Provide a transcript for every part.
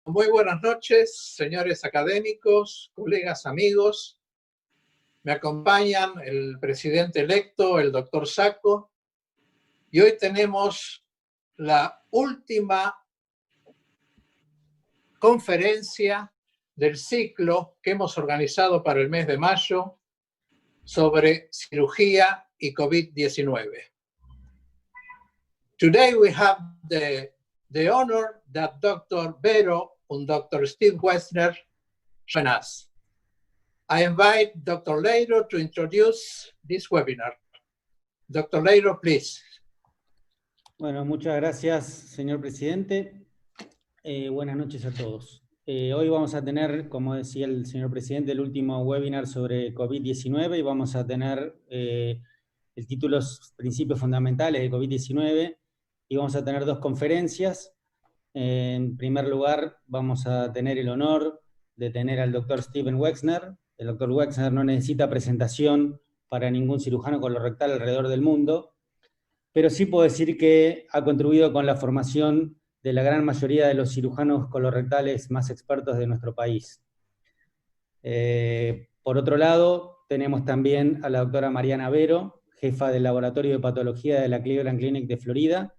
Muy buenas noches, señores académicos, colegas, amigos. Me acompañan el presidente electo, el doctor Saco, y hoy tenemos la última conferencia del ciclo que hemos organizado para el mes de mayo sobre cirugía y COVID-19. Today we have the honor that Dr. Berho and Dr. Steve Wexner join us. I invite Dr. Leiro to introduce this webinar. Dr. Leiro, please. Bueno, muchas gracias, señor presidente. Buenas noches a todos. Hoy vamos a tener, como decía el señor presidente, el último webinar sobre COVID-19 y vamos a tener el título Principios Fundamentales de COVID-19 y vamos a tener dos conferencias. En primer lugar, vamos a tener el honor de tener al doctor Steven Wexner. El doctor Wexner no necesita presentación para ningún cirujano colorectal alrededor del mundo, pero sí puedo decir que ha contribuido con la formación de la gran mayoría de los cirujanos colorectales más expertos de nuestro país. Por otro lado, tenemos también a la doctora Mariana Berho, jefa del Laboratorio de Patología de la Cleveland Clinic de Florida,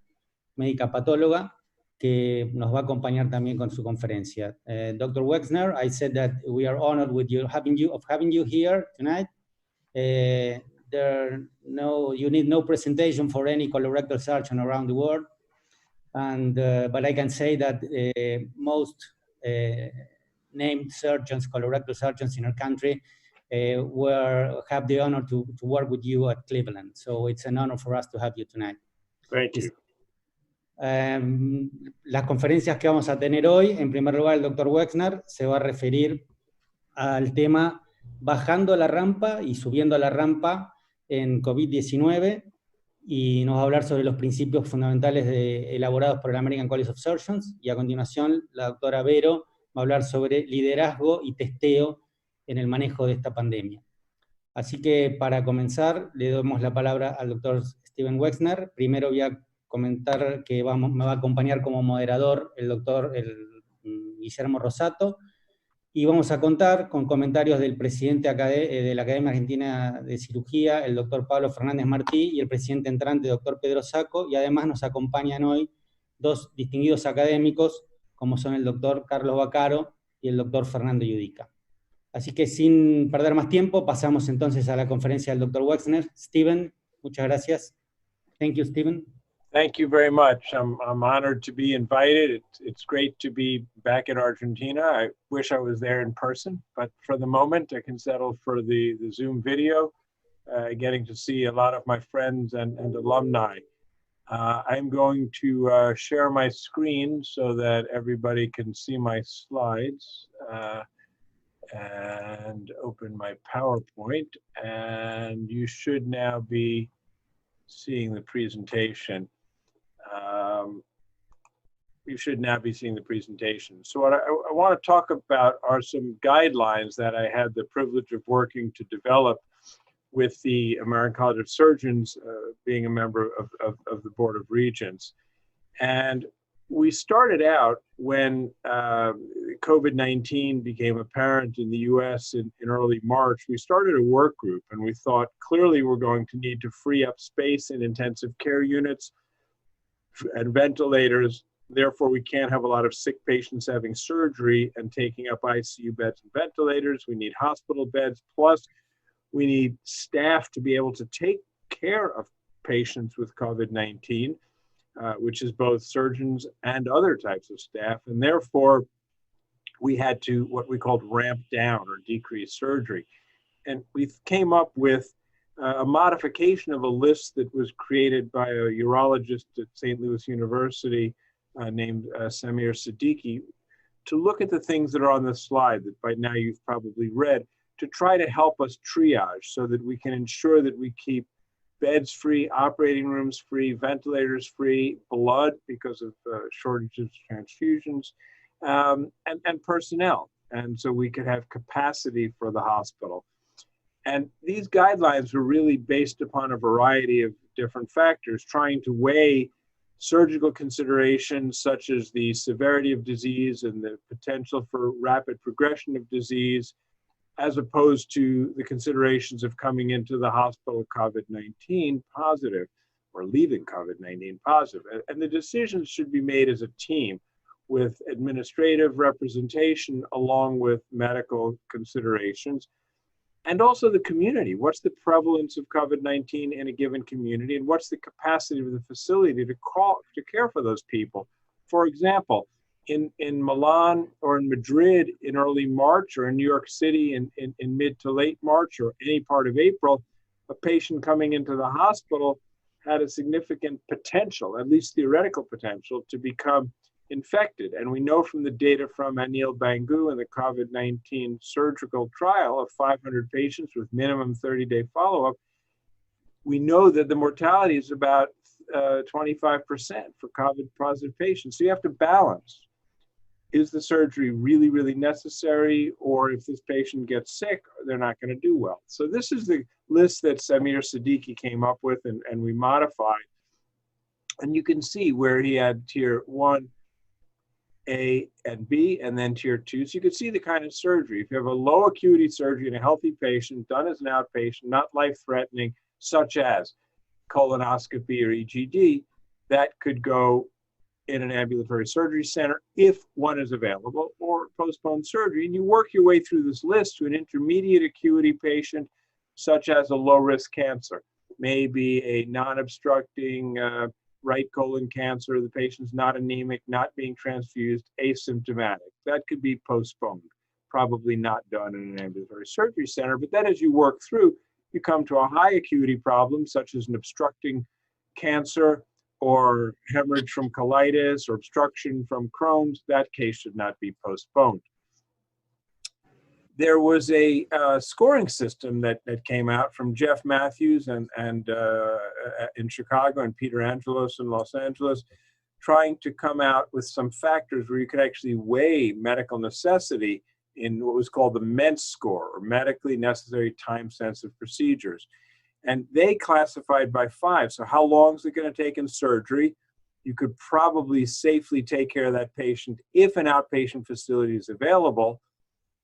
médica patóloga, que nos va a acompañar también con su conferencia. Dr. Wexner, I said that we are honored with having you here tonight. You need no presentation for any colorectal surgeon around the world, and but I can say that most named surgeons, colorectal surgeons in our country, have the honor to work with you at Cleveland. So it's an honor for us to have you tonight. Thank you. Las conferencias que vamos a tener hoy, en primer lugar el doctor Wexner se va a referir al tema bajando la rampa y subiendo la rampa en COVID-19 y nos va a hablar sobre los principios fundamentales elaborados por el American College of Surgeons, y a continuación la doctora Berho va a hablar sobre liderazgo y testeo en el manejo de esta pandemia. Así que para comenzar le damos la palabra al doctor Steven Wexner. Primero voy a comentar que me va a acompañar como moderador el doctor Guillermo Rosato, y vamos a contar con comentarios del presidente de la Academia Argentina de Cirugía, el doctor Pablo Fernández Marty, y el presidente entrante, doctor Pedro Saco, y además nos acompañan hoy dos distinguidos académicos, como son el doctor Vaccaro y el doctor Fernando Iudica. Así que sin perder más tiempo, pasamos entonces a la conferencia del doctor Wexner. Steven, muchas gracias. Thank you, Steven. Thank you very much. I'm honored to be invited. It's great to be back in Argentina. I wish I was there in person, but for the moment I can settle for the Zoom video, getting to see a lot of my friends and alumni. I'm going to share my screen so that everybody can see my slides and open my PowerPoint, and you should now be seeing the presentation. So what I want to talk about are some guidelines that I had the privilege of working to develop with the American College of Surgeons, being a member of the Board of Regents. And we started out when COVID-19 became apparent in the US in early March. We started a work group, and we thought clearly we're going to need to free up space in intensive care units and ventilators. Therefore, we can't have a lot of sick patients having surgery and taking up ICU beds and ventilators. We need hospital beds, plus we need staff to be able to take care of patients with COVID-19, which is both surgeons and other types of staff. And therefore, we had to, what we called ramp down or decrease surgery. And we came up with a modification of a list that was created by a urologist at St. Louis University named Samir Siddiqui, to look at the things that are on this slide that by now you've probably read, to try to help us triage so that we can ensure that we keep beds free, operating rooms free, ventilators free, blood because of shortages of transfusions, and personnel. And so we could have capacity for the hospital. And these guidelines were really based upon a variety of different factors, trying to weigh surgical considerations such as the severity of disease and the potential for rapid progression of disease, as opposed to the considerations of coming into the hospital COVID-19 positive or leaving COVID-19 positive. And the decisions should be made as a team with administrative representation along with medical considerations. And also the community. What's the prevalence of COVID-19 in a given community, and what's the capacity of the facility to care for those people? For example, in Milan or in Madrid in early March, or in New York City in mid to late March, or any part of April, a patient coming into the hospital had a significant potential, at least theoretical potential, to become infected. And we know from the data from Anil Bangu and the COVID-19 surgical trial of 500 patients with minimum 30-day follow-up, we know that the mortality is about 25% for COVID-positive patients. So you have to balance. Is the surgery really, really necessary? Or if this patient gets sick, they're not going to do well. So this is the list that Samir Siddiqui came up with, and we modified. And you can see where he had tier 1, A and B, and then tier 2. So you can see the kind of surgery. If you have a low acuity surgery in a healthy patient, done as an outpatient, not life-threatening, such as colonoscopy or EGD, that could go in an ambulatory surgery center if one is available, or postponed surgery. And you work your way through this list to an intermediate acuity patient, such as a low-risk cancer, maybe a non-obstructing right colon cancer, the patient's not anemic, not being transfused, asymptomatic. That could be postponed, probably not done in an ambulatory surgery center. But then as you work through, you come to a high acuity problem, such as an obstructing cancer or hemorrhage from colitis or obstruction from Crohn's. That case should not be postponed. There was a scoring system that came out from Jeff Matthews and in Chicago, and Peter Angelos in Los Angeles, trying to come out with some factors where you could actually weigh medical necessity in what was called the MENT score, or medically necessary time-sensitive procedures. And they classified by 5. So how long is it going to take in surgery? You could probably safely take care of that patient if an outpatient facility is available,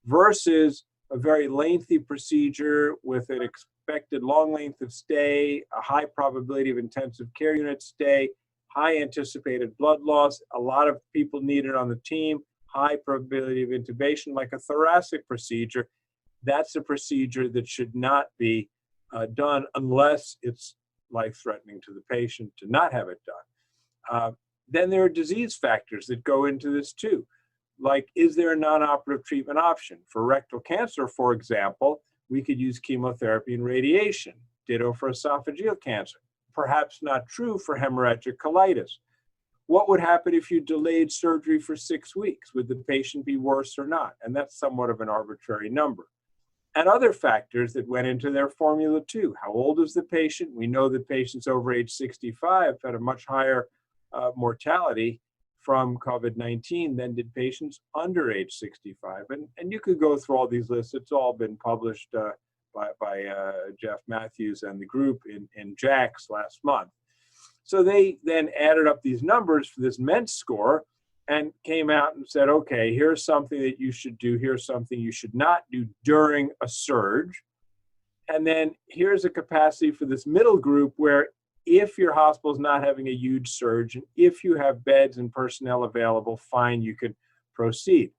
versus a very lengthy procedure with an expected long length of stay, a high probability of intensive care unit stay, high anticipated blood loss, a lot of people needed on the team, high probability of intubation, like a thoracic procedure. That's a procedure that should not be done unless it's life-threatening to the patient to not have it done. Then there are disease factors that go into this too. Like, is there a non-operative treatment option? For rectal cancer, for example, we could use chemotherapy and radiation. Ditto for esophageal cancer. Perhaps not true for hemorrhagic colitis. What would happen if you delayed surgery for 6 weeks? Would the patient be worse or not? And that's somewhat of an arbitrary number. And other factors that went into their formula too. How old is the patient? We know that patients over age 65 had a much higher mortality from COVID-19 than did patients under age 65. And you could go through all these lists. It's all been published by Jeff Matthews and the group in JACS last month. So they then added up these numbers for this MENT score and came out and said, okay, here's something that you should do, here's something you should not do during a surge. And then here's a capacity for this middle group where if your hospital is not having a huge surge, and if you have beds and personnel available, fine, you could proceed.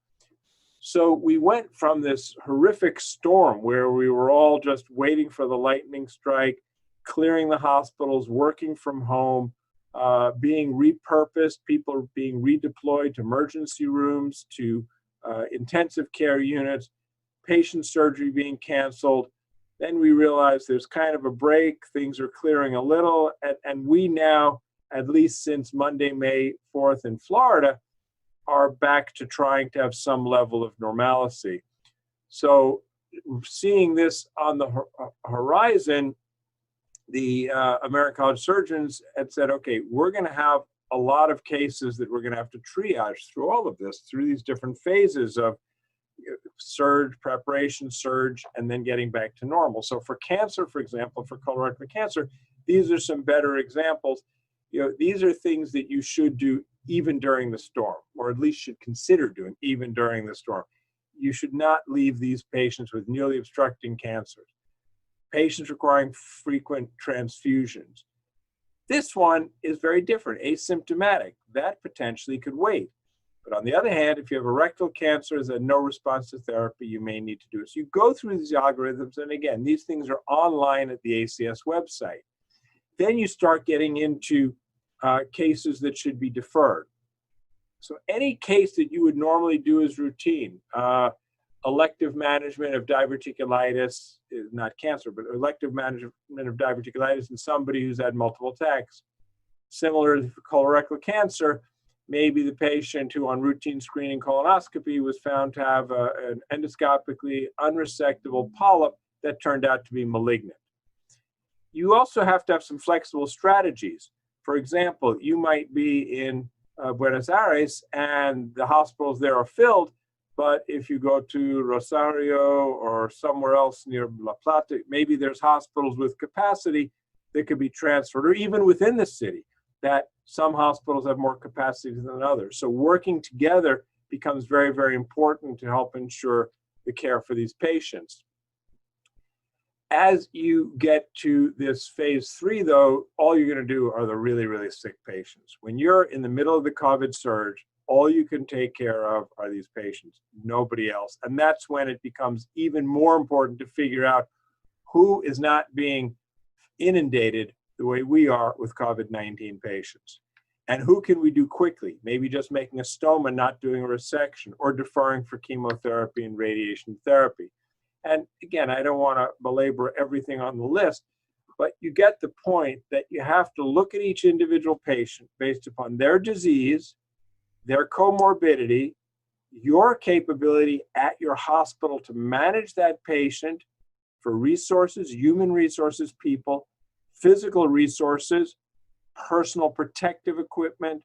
So we went from this horrific storm where we were all just waiting for the lightning strike, clearing the hospitals, working from home, being repurposed, people being redeployed to emergency rooms, to intensive care units, patient surgery being canceled. Then we realized there's kind of a break, things are clearing a little, and we now, at least since Monday, May 4th in Florida, are back to trying to have some level of normalcy. So seeing this on the horizon, the American College of Surgeons had said, okay, we're going to have a lot of cases that we're going to have to triage through all of this, through these different phases of surge, preparation, surge, and then getting back to normal. So for cancer, for example, for colorectal cancer, these are some better examples. these are things that you should do even during the storm, or at least should consider doing even during the storm. You should not leave these patients with nearly obstructing cancers, patients requiring frequent transfusions. This one is very different, asymptomatic. That potentially could wait. But on the other hand, if you have a rectal cancer that no response to therapy, you may need to do it. So you go through these algorithms, and again, these things are online at the ACS website. Then you start getting into cases that should be deferred. So any case that you would normally do as routine, elective management of diverticulitis, not cancer, but elective management of diverticulitis in somebody who's had multiple attacks. Similar to colorectal cancer, maybe the patient who on routine screening colonoscopy was found to have an endoscopically unresectable polyp that turned out to be malignant. You also have to have some flexible strategies. For example, you might be in Buenos Aires and the hospitals there are filled, but if you go to Rosario or somewhere else near La Plata, maybe there's hospitals with capacity that could be transferred, or even within the city, that some hospitals have more capacity than others. So working together becomes very, very important to help ensure the care for these patients. As you get to this phase 3, though, all you're going to do are the really, really sick patients. When you're in the middle of the COVID surge, all you can take care of are these patients, nobody else. And that's when it becomes even more important to figure out who is not being inundated the way we are with COVID-19 patients. And who can we do quickly? Maybe just making a stoma, not doing a resection, or deferring for chemotherapy and radiation therapy. And again, I don't want to belabor everything on the list, but you get the point that you have to look at each individual patient based upon their disease, their comorbidity, your capability at your hospital to manage that patient for resources, human resources, people, physical resources, personal protective equipment,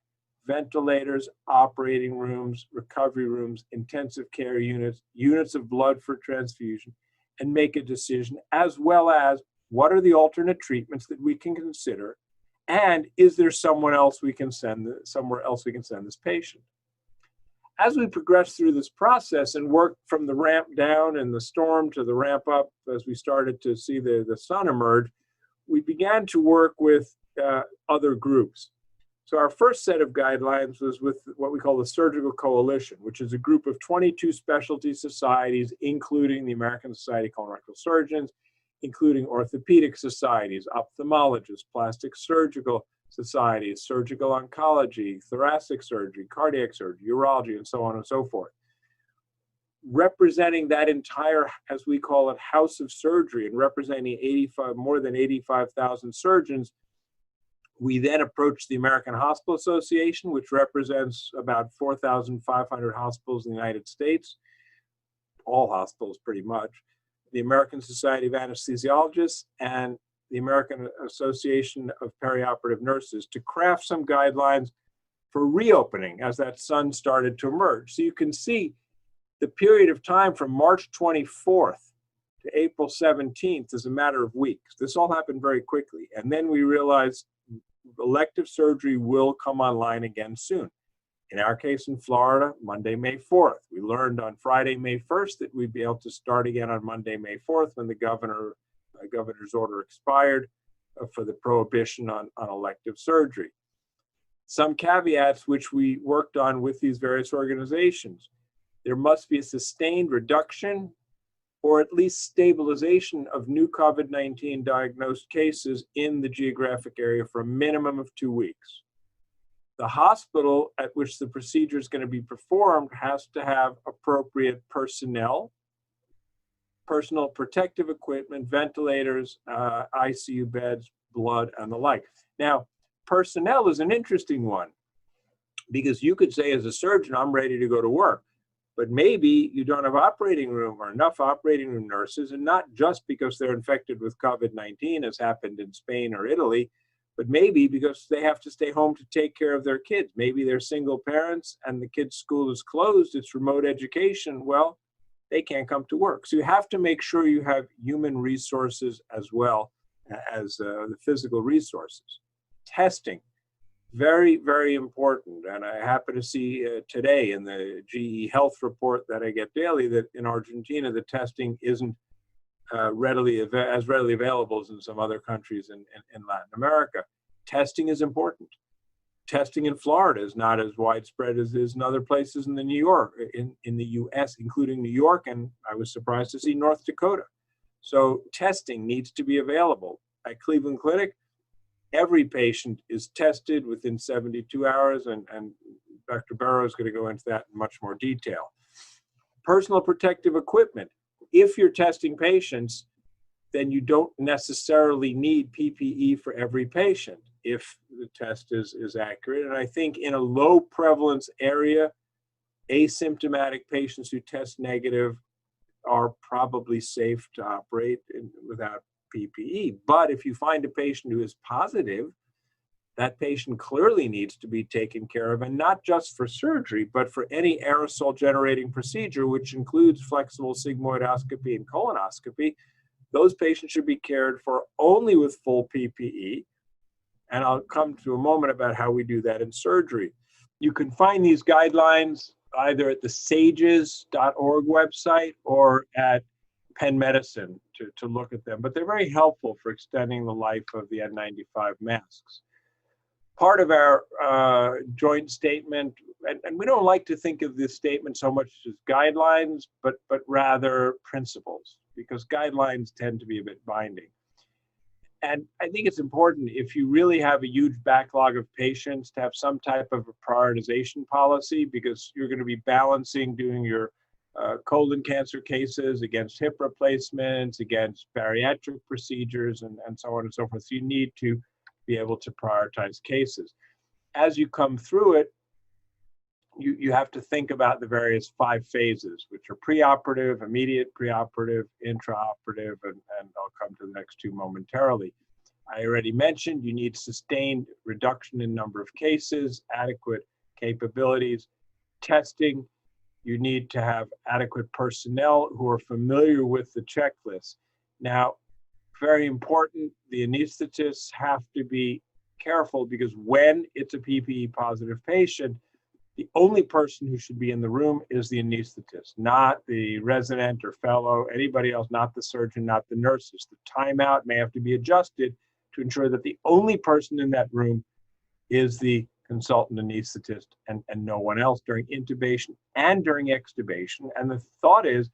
ventilators, operating rooms, recovery rooms, intensive care units, units of blood for transfusion, and make a decision, as well as what are the alternate treatments that we can consider, and is there somewhere else we can send this patient. As we progress through this process and work from the ramp down and the storm to the ramp up, as we started to see the sun emerge, we began to work with other groups. So our first set of guidelines was with what we call the Surgical Coalition, which is a group of 22 specialty societies, including the American Society of Colorectal Surgeons, including orthopedic societies, ophthalmologists, plastic surgical societies, surgical oncology, thoracic surgery, cardiac surgery, urology, and so on and so forth. Representing that entire, as we call it, house of surgery, and representing more than 85,000 surgeons, we then approached the American Hospital Association, which represents about 4,500 hospitals in the United States, all hospitals pretty much, the American Society of Anesthesiologists, and the American Association of Perioperative Nurses to craft some guidelines for reopening as that sun started to emerge. So you can see the period of time from March 24th to April 17th is a matter of weeks. This all happened very quickly. And then we realized elective surgery will come online again soon. In our case in Florida, Monday, May 4th. We learned on Friday, May 1st that we'd be able to start again on Monday, May 4th when the governor's order expired for the prohibition on elective surgery. Some caveats which we worked on with these various organizations. There must be a sustained reduction or at least stabilization of new COVID-19 diagnosed cases in the geographic area for a minimum of 2 weeks. The hospital at which the procedure is going to be performed has to have appropriate personnel, personal protective equipment, ventilators, ICU beds, blood, and the like. Now, personnel is an interesting one because you could say as a surgeon, I'm ready to go to work. But maybe you don't have operating room or enough operating room nurses, and not just because they're infected with COVID-19, as happened in Spain or Italy, but maybe because they have to stay home to take care of their kids. Maybe they're single parents and the kids' school is closed, it's remote education. Well, they can't come to work. So you have to make sure you have human resources as well as the physical resources. Testing. Very, very important. And I happen to see today in the GE Health report that I get daily that in Argentina, the testing isn't as readily available as in some other countries in Latin America. Testing is important. Testing in Florida is not as widespread as is in other places in the US, including New York, and I was surprised to see North Dakota. So testing needs to be available. At Cleveland Clinic, every patient is tested within 72 hours, and Dr. Berho is going to go into that in much more detail. Personal protective equipment. If you're testing patients, then you don't necessarily need PPE for every patient if the test is accurate. And I think in a low prevalence area, asymptomatic patients who test negative are probably safe to operate without PPE. But if you find a patient who is positive, that patient clearly needs to be taken care of, and not just for surgery, but for any aerosol generating procedure, which includes flexible sigmoidoscopy and colonoscopy. Those patients should be cared for only with full PPE. And I'll come to a moment about how we do that in surgery. You can find these guidelines either at the sages.org website or at Penn Medicine to look at them, but they're very helpful for extending the life of the N95 masks. Part of our joint statement, and we don't like to think of this statement so much as guidelines, but rather principles, because guidelines tend to be a bit binding. And I think it's important, if you really have a huge backlog of patients, to have some type of a prioritization policy, because you're going to be balancing doing your colon cancer cases against hip replacements, against bariatric procedures, and so on and so forth. So you need to be able to prioritize cases. As you come through it, you have to think about the various 5 phases, which are preoperative, immediate preoperative, intraoperative, and I'll come to the next 2 momentarily. I already mentioned you need sustained reduction in number of cases, adequate capabilities, testing. You need to have adequate personnel who are familiar with the checklist. Now, very important, the anesthetists have to be careful, because when it's a PPE positive patient, the only person who should be in the room is the anesthetist, not the resident or fellow, anybody else, not the surgeon, not the nurses. The timeout may have to be adjusted to ensure that the only person in that room is the consultant anesthetist and no one else during intubation and during extubation. And the thought is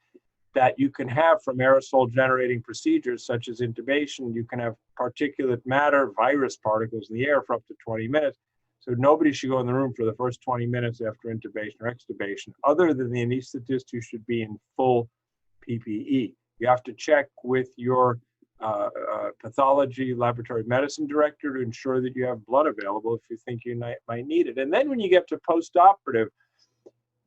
that you can have, from aerosol generating procedures such as intubation, you can have particulate matter, virus particles in the air for up to 20 minutes. So nobody should go in the room for the first 20 minutes after intubation or extubation, other than the anesthetist, who should be in full PPE. You have to check with your pathology laboratory medicine director to ensure that you have blood available if you think you might need it. And then when you get to post-operative,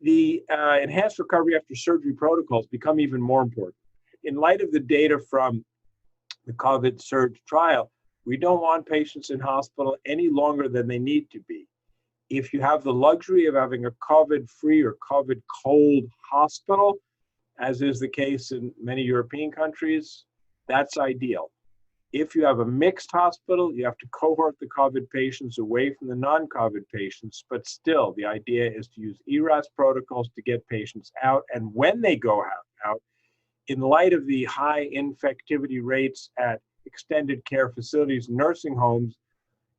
the enhanced recovery after surgery protocols become even more important. In light of the data from the COVID surge trial, we don't want patients in hospital any longer than they need to be. If you have the luxury of having a COVID-free or COVID-cold hospital, as is the case in many European countries, that's ideal. If you have a mixed hospital, you have to cohort the COVID patients away from the non-COVID patients, but still the idea is to use ERAS protocols to get patients out. And when they go out, in light of the high infectivity rates at extended care facilities, nursing homes,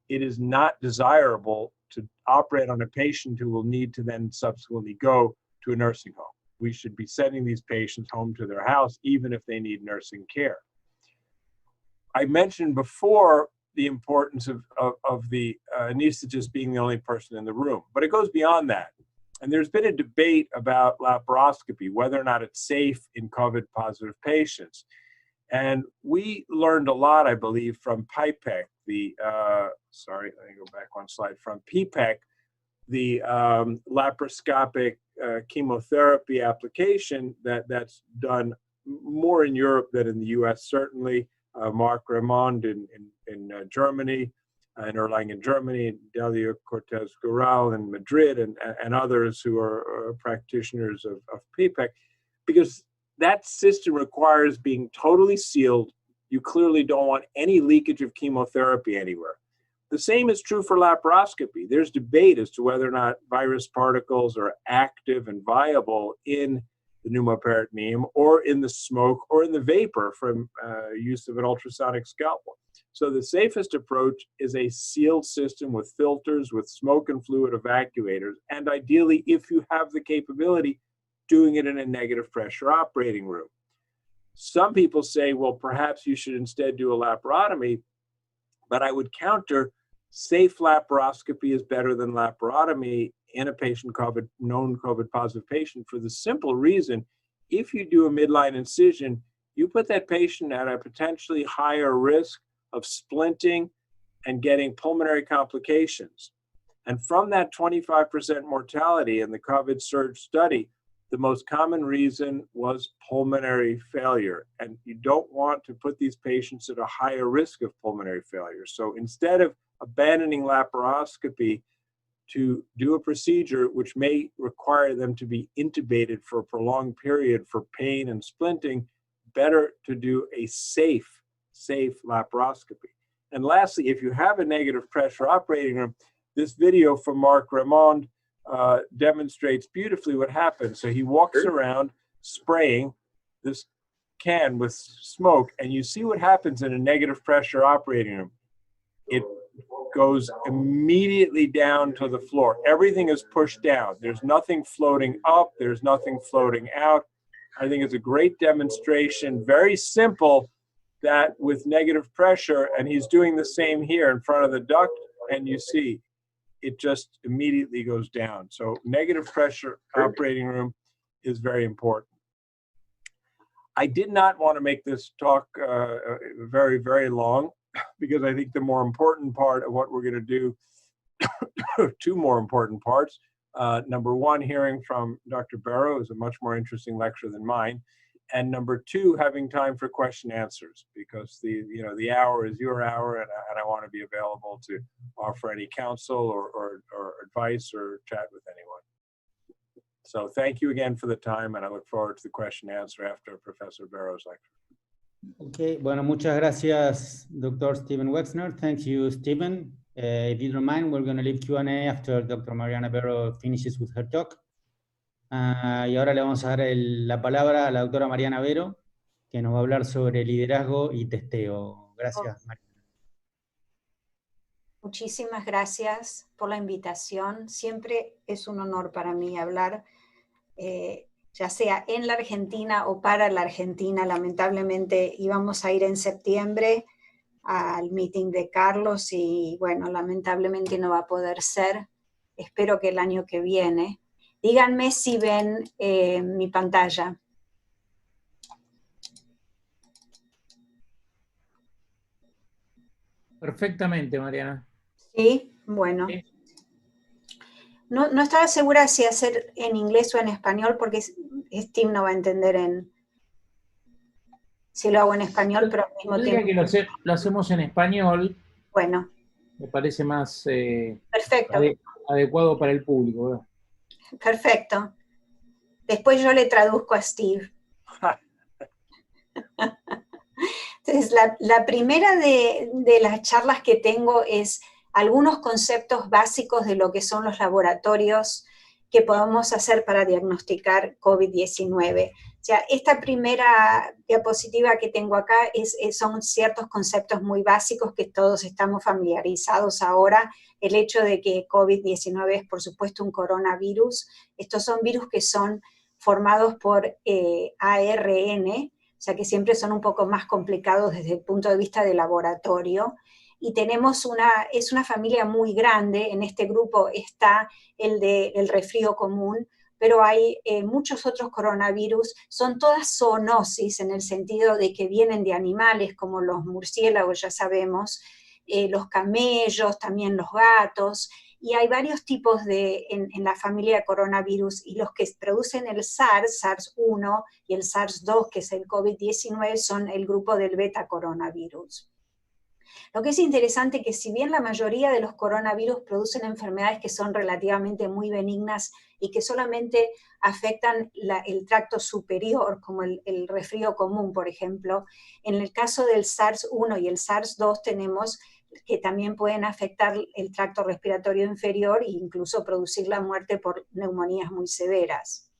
it is not desirable to operate on a patient who will need to then subsequently go to a nursing home. We should be sending these patients home to their house, even if they need nursing care. I mentioned before the importance of the anesthetist being the only person in the room, but it goes beyond that. And there's been a debate about laparoscopy, whether or not it's safe in COVID-positive patients. And we learned a lot, I believe, from PIPEC, sorry, let me go back one slide, from PPEC, the laparoscopic chemotherapy application that's done more in Europe than in the US, certainly. Marc Raymond in Germany, in Erlangen, Germany, Delio Cortez Gural in Madrid, and others who are practitioners of PPEC, because that system requires being totally sealed. You clearly don't want any leakage of chemotherapy anywhere. The same is true for laparoscopy. There's debate as to whether or not virus particles are active and viable in the pneumoperitoneum or in the smoke or in the vapor from use of an ultrasonic scalpel. So the safest approach is a sealed system with filters, with smoke and fluid evacuators, and ideally, if you have the capability, doing it in a negative pressure operating room. Some people say, well, perhaps you should instead do a laparotomy, but I would counter, safe laparoscopy is better than laparotomy in a patient known COVID positive patient for the simple reason, if you do a midline incision, you put that patient at a potentially higher risk of splinting and getting pulmonary complications. And from that 25% mortality in the COVID surge study, the most common reason was pulmonary failure. And you don't want to put these patients at a higher risk of pulmonary failure. So instead of abandoning laparoscopy to do a procedure which may require them to be intubated for a prolonged period for pain and splinting, better to do a safe laparoscopy. And lastly, if you have a negative pressure operating room, this video from Marc Raymond demonstrates beautifully what happens. So he walks around spraying this can with smoke, and you see what happens in a negative pressure operating room. It goes immediately down to the floor. Everything is pushed down. There's nothing floating up. There's nothing floating out. I think it's a great demonstration, very simple, that with negative pressure, and he's doing the same here in front of the duct, and you see it just immediately goes down. So negative pressure operating room is very important. I did not want to make this talk very, very long, because I think the more important part of what we're going to do, two more important parts. Number one, hearing from Dr. Berho is a much more interesting lecture than mine. And number two, having time for question answers, because the hour is your hour, and I want to be available to offer any counsel or advice or chat with anyone. So thank you again for the time, and I look forward to the question and answer after Professor Berho's lecture. Okay, bueno, muchas gracias, Dr. Steven Wexner. Thank you, Steven. If you don't mind, we're going to leave Q&A after Dr. Mariana Berho finishes with her talk. Y ahora le vamos a dar la palabra a la doctora Mariana Berho, que nos va a hablar sobre liderazgo y testeo. Gracias, Mariana. Muchísimas gracias por la invitación. Siempre es un honor para mí hablar, ya sea en la Argentina o para la Argentina. Lamentablemente íbamos a ir en septiembre al meeting de Carlos y bueno, lamentablemente no va a poder ser. Espero que el año que viene. Díganme si ven mi pantalla. Perfectamente, Mariana. Sí, bueno. Sí. No estaba segura si hacer en inglés o en español, porque Steve no va a entender si lo hago en español, pero al mismo tiempo. Que lo hacemos en español. Bueno. Me parece más perfecto. Adecuado para el público, ¿verdad? Perfecto. Después yo le traduzco a Steve. Entonces, la primera de las charlas que tengo es algunos conceptos básicos de lo que son los laboratorios que podemos hacer para diagnosticar COVID-19. O sea, esta primera diapositiva que tengo acá son ciertos conceptos muy básicos que todos estamos familiarizados ahora. El hecho de que COVID-19 es, por supuesto, un coronavirus. Estos son virus que son formados por ARN, o sea que siempre son un poco más complicados desde el punto de vista de laboratorio. Y tenemos es una familia muy grande. En este grupo está el resfrío común, pero hay muchos otros coronavirus. Son todas zoonosis en el sentido de que vienen de animales como los murciélagos, ya sabemos, los camellos, también los gatos, y hay varios tipos en la familia de coronavirus, y los que producen el SARS-1 y el SARS-2, que es el COVID-19, son el grupo del beta coronavirus. Lo que es interesante es que si bien la mayoría de los coronavirus producen enfermedades que son relativamente muy benignas y que solamente afectan el tracto superior, como el resfrío común, por ejemplo, en el caso del SARS-1 y el SARS-2 tenemos que también pueden afectar el tracto respiratorio inferior e incluso producir la muerte por neumonías muy severas.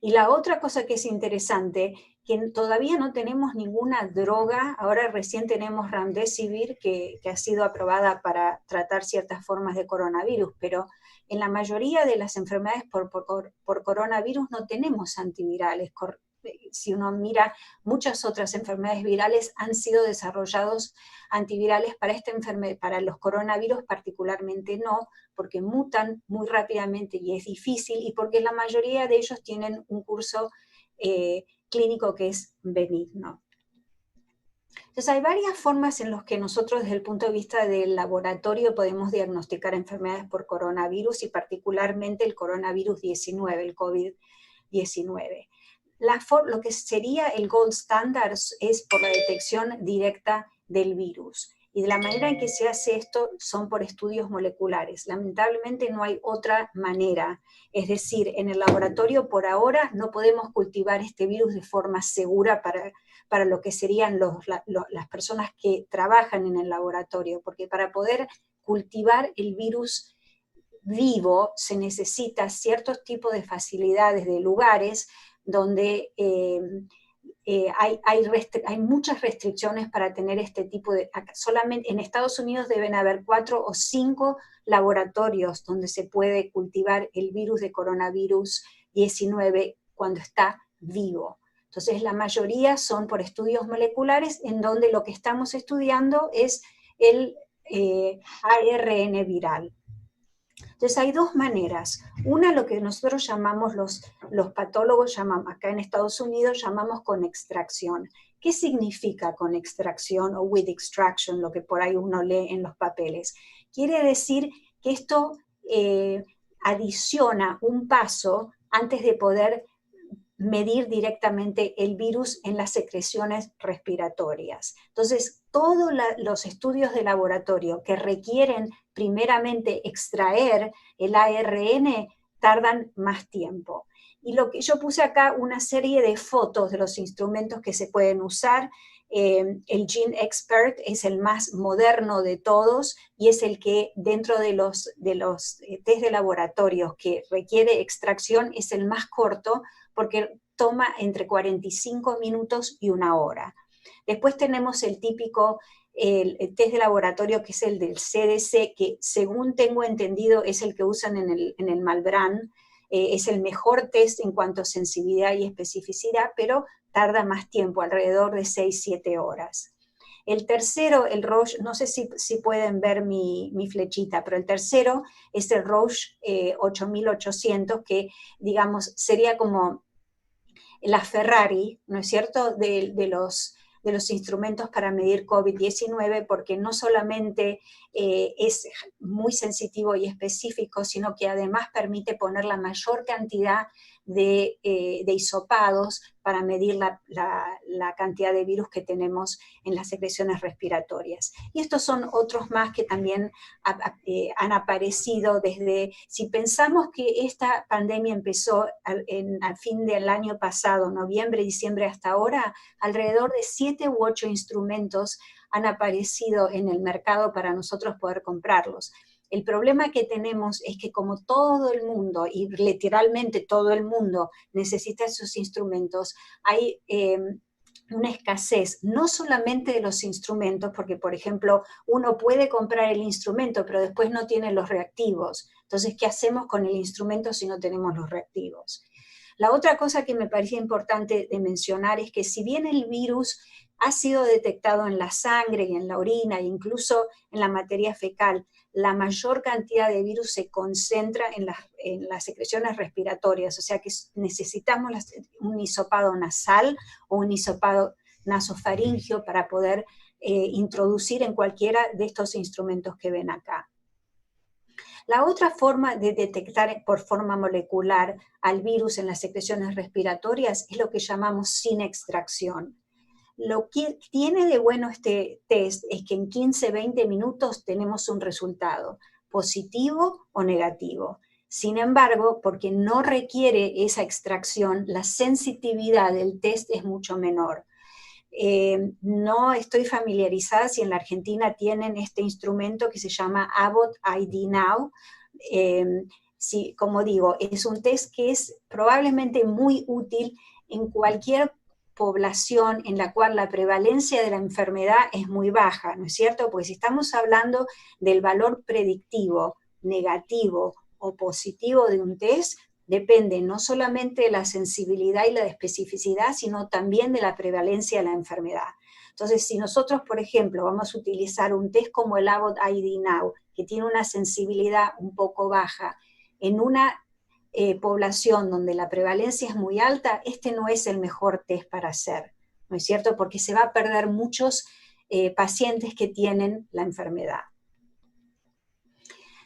Y la otra cosa que es interesante, que todavía no tenemos ninguna droga, ahora recién tenemos Remdesivir que ha sido aprobada para tratar ciertas formas de coronavirus, pero en la mayoría de las enfermedades por coronavirus no tenemos antivirales. Si uno mira, muchas otras enfermedades virales han sido desarrollados antivirales para esta enfermedad, para los coronavirus particularmente no, porque mutan muy rápidamente y es difícil, y porque la mayoría de ellos tienen un curso clínico que es benigno. Entonces hay varias formas en las que nosotros desde el punto de vista del laboratorio podemos diagnosticar enfermedades por coronavirus y particularmente el coronavirus 19, el COVID-19. Lo que sería el gold standard es por la detección directa del virus. Y de la manera en que se hace esto son por estudios moleculares. Lamentablemente no hay otra manera. Es decir, en el laboratorio por ahora no podemos cultivar este virus de forma segura para lo que serían las personas que trabajan en el laboratorio, porque para poder cultivar el virus vivo se necesita ciertos tipos de facilidades, de lugares donde hay muchas restricciones para tener este tipo de... Solamente en Estados Unidos deben haber 4 o 5 laboratorios donde se puede cultivar el virus de coronavirus 19 cuando está vivo. Entonces la mayoría son por estudios moleculares en donde lo que estamos estudiando es el ARN viral. Entonces hay dos maneras. Una, lo que nosotros llamamos, los patólogos llamamos, acá en Estados Unidos llamamos con extracción. ¿Qué significa con extracción o with extraction, lo que por ahí uno lee en los papeles? Quiere decir que esto adiciona un paso antes de poder medir directamente el virus en las secreciones respiratorias. Entonces, todos los estudios de laboratorio que requieren primeramente extraer el ARN tardan más tiempo. Y lo que yo puse acá una serie de fotos de los instrumentos que se pueden usar. El Gene Expert es el más moderno de todos y es el que dentro de los test de laboratorio que requiere extracción es el más corto porque toma entre 45 minutos y 1 hora. Después tenemos el típico el test de laboratorio que es el del CDC, que según tengo entendido es el que usan en el Malbrán, es el mejor test en cuanto a sensibilidad y especificidad, pero tarda más tiempo, alrededor de 6-7 horas. El tercero, el Roche, no sé si pueden ver mi flechita, pero el tercero es el Roche 8800, que digamos sería como la Ferrari, ¿no es cierto?, de los instrumentos para medir COVID-19, porque no solamente es muy sensitivo y específico, sino que además permite poner la mayor cantidad de hisopados para medir la cantidad de virus que tenemos en las secreciones respiratorias. Y estos son otros más que también han aparecido desde, si pensamos que esta pandemia empezó al fin del año pasado, noviembre, diciembre hasta ahora, alrededor de 7 u 8 instrumentos han aparecido en el mercado para nosotros poder comprarlos. El problema que tenemos es que como todo el mundo, y literalmente todo el mundo necesita esos instrumentos, hay una escasez, no solamente de los instrumentos, porque por ejemplo uno puede comprar el instrumento, pero después no tiene los reactivos. Entonces, ¿qué hacemos con el instrumento si no tenemos los reactivos? La otra cosa que me parecía importante de mencionar es que si bien el virus ha sido detectado en la sangre y en la orina, e incluso en la materia fecal, la mayor cantidad de virus se concentra en las secreciones respiratorias, o sea que necesitamos un hisopado nasal o un hisopado nasofaringio para poder introducir en cualquiera de estos instrumentos que ven acá. La otra forma de detectar por forma molecular al virus en las secreciones respiratorias es lo que llamamos sin extracción. Lo que tiene de bueno este test es que en 15-20 minutos tenemos un resultado, positivo o negativo. Sin embargo, porque no requiere esa extracción, la sensitividad del test es mucho menor. no estoy familiarizada si en la Argentina tienen este instrumento que se llama Abbott ID Now. Sí, como digo, es un test que es probablemente muy útil en cualquier población en la cual la prevalencia de la enfermedad es muy baja, ¿no es cierto? Porque si estamos hablando del valor predictivo, negativo o positivo de un test, depende no solamente de la sensibilidad y la especificidad, sino también de la prevalencia de la enfermedad. Entonces, si nosotros, por ejemplo, vamos a utilizar un test como el Abbott ID Now, que tiene una sensibilidad un poco baja, en una población donde la prevalencia es muy alta, este no es el mejor test para hacer, ¿no es cierto? Porque se va a perder muchos pacientes que tienen la enfermedad.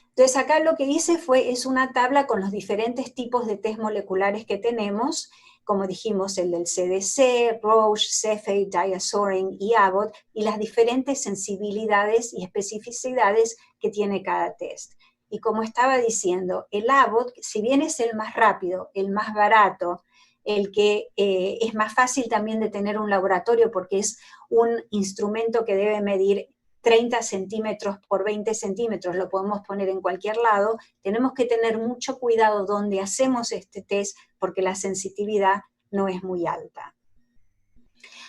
Entonces acá lo que hice es una tabla con los diferentes tipos de test moleculares que tenemos, como dijimos, el del CDC, Roche, Cepheid, Diasorin y Abbott, y las diferentes sensibilidades y especificidades que tiene cada test. Y como estaba diciendo, el Abbott, si bien es el más rápido, el más barato, el que es más fácil también de tener un laboratorio porque es un instrumento que debe medir 30 centímetros por 20 centímetros, lo podemos poner en cualquier lado, tenemos que tener mucho cuidado donde hacemos este test porque la sensitividad no es muy alta.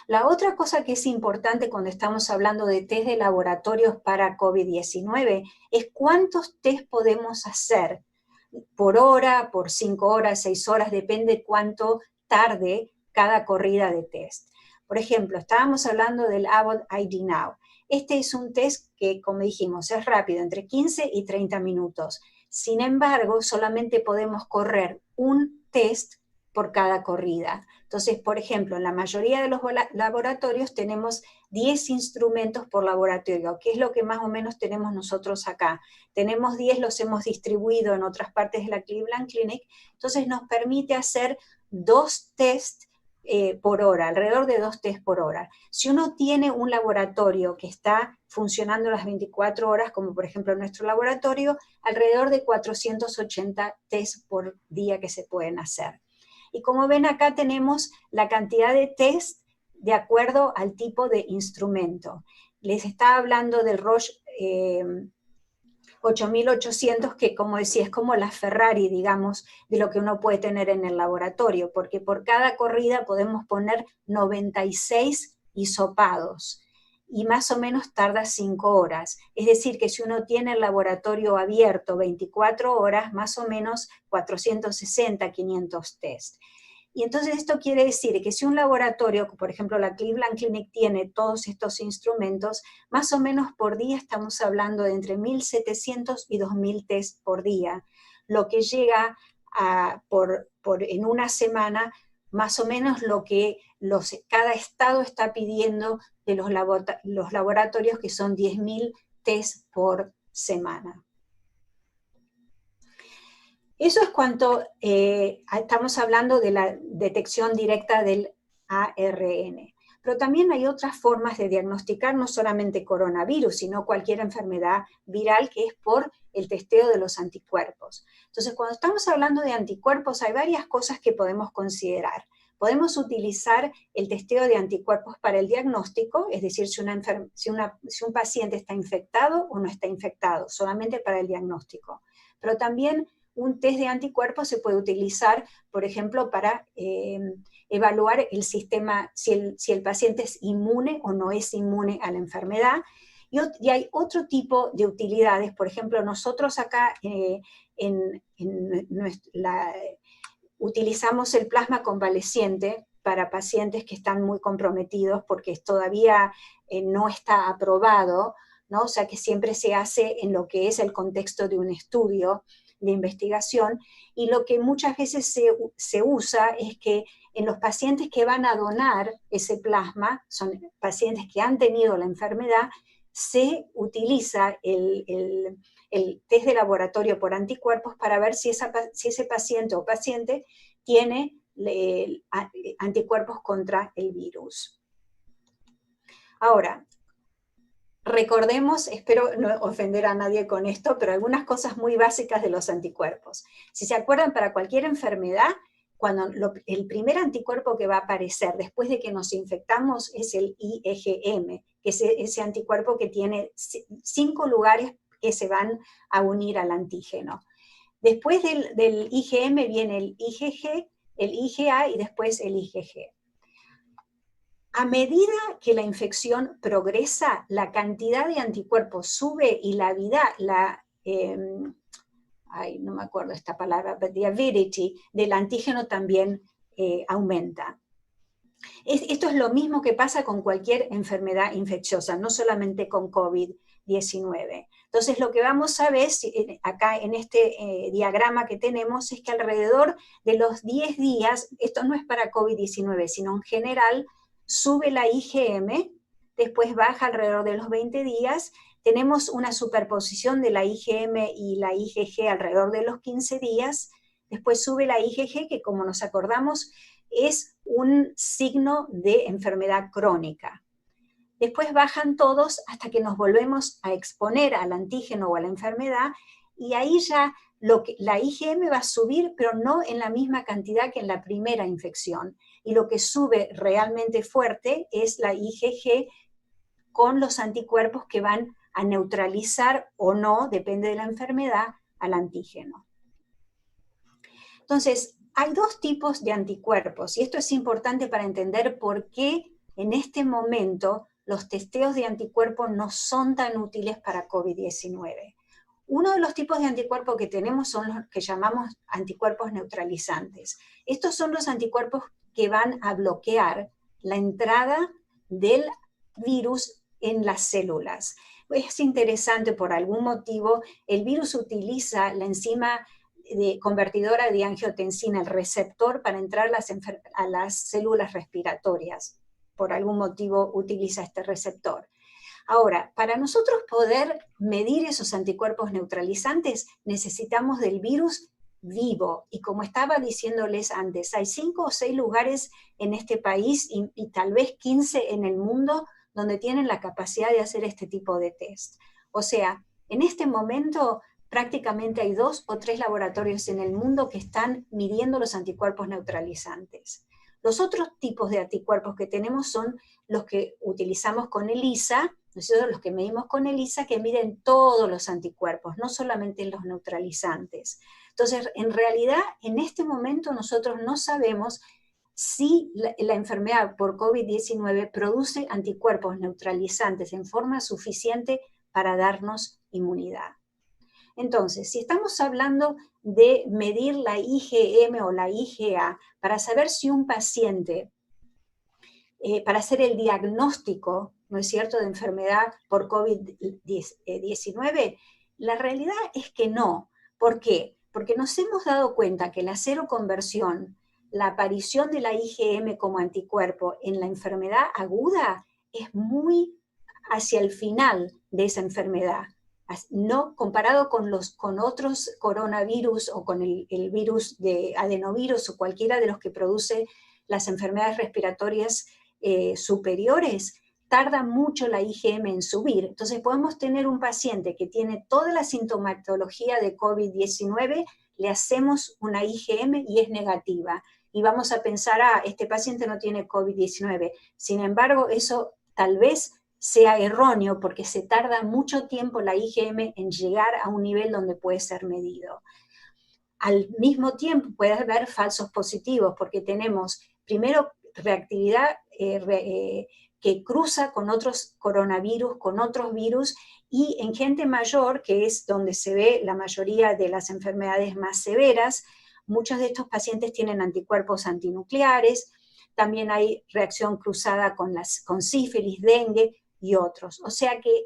La otra cosa que es importante cuando estamos hablando de test de laboratorios para COVID-19 es cuántos test podemos hacer por hora, por 5 horas, 6 horas, depende cuánto tarde cada corrida de test. Por ejemplo, estábamos hablando del Abbott ID Now. Este es un test que, como dijimos, es rápido, entre 15 y 30 minutos. Sin embargo, solamente podemos correr un test por cada corrida. Entonces, por ejemplo, en la mayoría de los laboratorios tenemos 10 instrumentos por laboratorio, que es lo que más o menos tenemos nosotros acá. Tenemos 10, los hemos distribuido en otras partes de la Cleveland Clinic, entonces nos permite hacer 2 tests por hora, alrededor de 2 test por hora. Si uno tiene un laboratorio que está funcionando las 24 horas, como por ejemplo nuestro laboratorio, alrededor de 480 test por día que se pueden hacer. Y como ven acá tenemos la cantidad de test de acuerdo al tipo de instrumento. Les estaba hablando del Roche 8800, que como decía, es como la Ferrari, digamos, de lo que uno puede tener en el laboratorio, porque por cada corrida podemos poner 96 hisopados, y más o menos tarda 5 horas. Es decir, que si uno tiene el laboratorio abierto 24 horas, más o menos 460, 500 test. Y entonces esto quiere decir que si un laboratorio, por ejemplo la Cleveland Clinic, tiene todos estos instrumentos, más o menos por día estamos hablando de entre 1.700 y 2.000 test por día, lo que llega a, en una semana, más o menos lo que cada estado está pidiendo de los laboratorios, que son 10.000 test por semana. Eso es cuanto estamos hablando de la detección directa del ARN. Pero también hay otras formas de diagnosticar no solamente coronavirus, sino cualquier enfermedad viral, que es por el testeo de los anticuerpos. Entonces, cuando estamos hablando de anticuerpos, hay varias cosas que podemos considerar. Podemos utilizar el testeo de anticuerpos para el diagnóstico, es decir, si un paciente está infectado o no está infectado, solamente para el diagnóstico. Pero también un test de anticuerpos se puede utilizar, por ejemplo, para evaluar el sistema, si el paciente es inmune o no es inmune a la enfermedad. Y hay otro tipo de utilidades. Por ejemplo, nosotros acá utilizamos el plasma convaleciente para pacientes que están muy comprometidos porque todavía no está aprobado, ¿no? O sea que siempre se hace en lo que es el contexto de un estudio de investigación, y lo que muchas veces se usa es que en los pacientes que van a donar ese plasma, son pacientes que han tenido la enfermedad, se utiliza el test de laboratorio por anticuerpos para ver si ese paciente o paciente tiene anticuerpos contra el virus. Ahora, recordemos, espero no ofender a nadie con esto, pero algunas cosas muy básicas de los anticuerpos. Si se acuerdan, para cualquier enfermedad el primer anticuerpo que va a aparecer después de que nos infectamos es el IgM, que es ese anticuerpo que tiene 5 lugares que se van a unir al antígeno. Después del IgM viene el IgG, el IgA y después el IgG. A medida que la infección progresa, la cantidad de anticuerpos sube y la vida, no me acuerdo esta palabra, but the avidity del antígeno también aumenta. Esto es lo mismo que pasa con cualquier enfermedad infecciosa, no solamente con COVID-19. Entonces lo que vamos a ver acá en este diagrama que tenemos es que alrededor de los 10 días, esto no es para COVID-19, sino en general, sube la IgM, después baja alrededor de los 20 días, tenemos una superposición de la IgM y la IgG alrededor de los 15 días, después sube la IgG, que como nos acordamos, es un signo de enfermedad crónica. Después bajan todos hasta que nos volvemos a exponer al antígeno o a la enfermedad, y ahí ya la IgM va a subir, pero no en la misma cantidad que en la primera infección. Y lo que sube realmente fuerte es la IgG con los anticuerpos que van a neutralizar o no, depende de la enfermedad, al antígeno. Entonces, hay 2 tipos de anticuerpos, y esto es importante para entender por qué en este momento los testeos de anticuerpos no son tan útiles para COVID-19. Uno de los tipos de anticuerpos que tenemos son los que llamamos anticuerpos neutralizantes. Estos son los anticuerpos que van a bloquear la entrada del virus en las células. Es interesante, por algún motivo, el virus utiliza la enzima convertidora de angiotensina, el receptor, para entrar a las células respiratorias. Por algún motivo utiliza este receptor. Ahora, para nosotros poder medir esos anticuerpos neutralizantes, necesitamos del virus vivo. Y como estaba diciéndoles antes, hay 5 o 6 lugares en este país y tal vez 15 en el mundo donde tienen la capacidad de hacer este tipo de test. O sea, en este momento prácticamente hay 2 o 3 laboratorios en el mundo que están midiendo los anticuerpos neutralizantes. Los otros tipos de anticuerpos que tenemos son los que utilizamos con ELISA, nosotros los que medimos con ELISA, que miden todos los anticuerpos, no solamente los neutralizantes. Entonces, en realidad, en este momento nosotros no sabemos si la enfermedad por COVID-19 produce anticuerpos neutralizantes en forma suficiente para darnos inmunidad. Entonces, si estamos hablando de medir la IgM o la IgA para saber si un paciente, para hacer el diagnóstico, ¿no es cierto?, de enfermedad por COVID-19, la realidad es que no. ¿Por qué? Porque nos hemos dado cuenta que la seroconversión, la aparición de la IgM como anticuerpo en la enfermedad aguda es muy hacia el final de esa enfermedad. No comparado con otros coronavirus o con el virus de adenovirus o cualquiera de los que produce las enfermedades respiratorias superiores, tarda mucho la IgM en subir. Entonces podemos tener un paciente que tiene toda la sintomatología de COVID-19, le hacemos una IgM y es negativa. Y vamos a pensar, este paciente no tiene COVID-19. Sin embargo, eso tal vez sea erróneo porque se tarda mucho tiempo la IgM en llegar a un nivel donde puede ser medido. Al mismo tiempo puede haber falsos positivos porque tenemos primero reactividad que cruza con otros coronavirus, con otros virus, y en gente mayor, que es donde se ve la mayoría de las enfermedades más severas, muchos de estos pacientes tienen anticuerpos antinucleares, también hay reacción cruzada con sífilis, dengue y otros. O sea que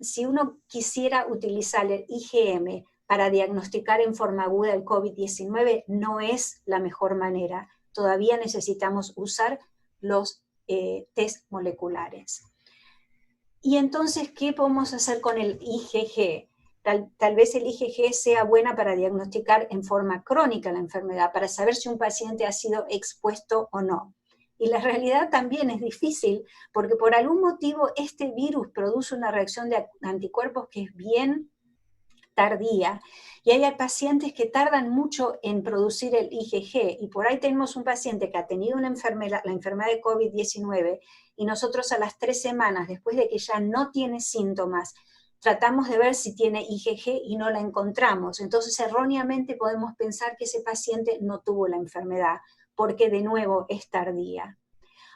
si uno quisiera utilizar el IgM para diagnosticar en forma aguda el COVID-19, no es la mejor manera. Todavía necesitamos usar los test moleculares. Y entonces, ¿qué podemos hacer con el IgG? Tal vez el IgG sea buena para diagnosticar en forma crónica la enfermedad, para saber si un paciente ha sido expuesto o no. Y la realidad también es difícil, porque por algún motivo este virus produce una reacción de anticuerpos que es bien tardía. Y hay pacientes que tardan mucho en producir el IgG, y por ahí tenemos un paciente que ha tenido la enfermedad de COVID-19, y nosotros a las 3 semanas, después de que ya no tiene síntomas, tratamos de ver si tiene IgG y no la encontramos. Entonces, erróneamente podemos pensar que ese paciente no tuvo la enfermedad, porque de nuevo es tardía.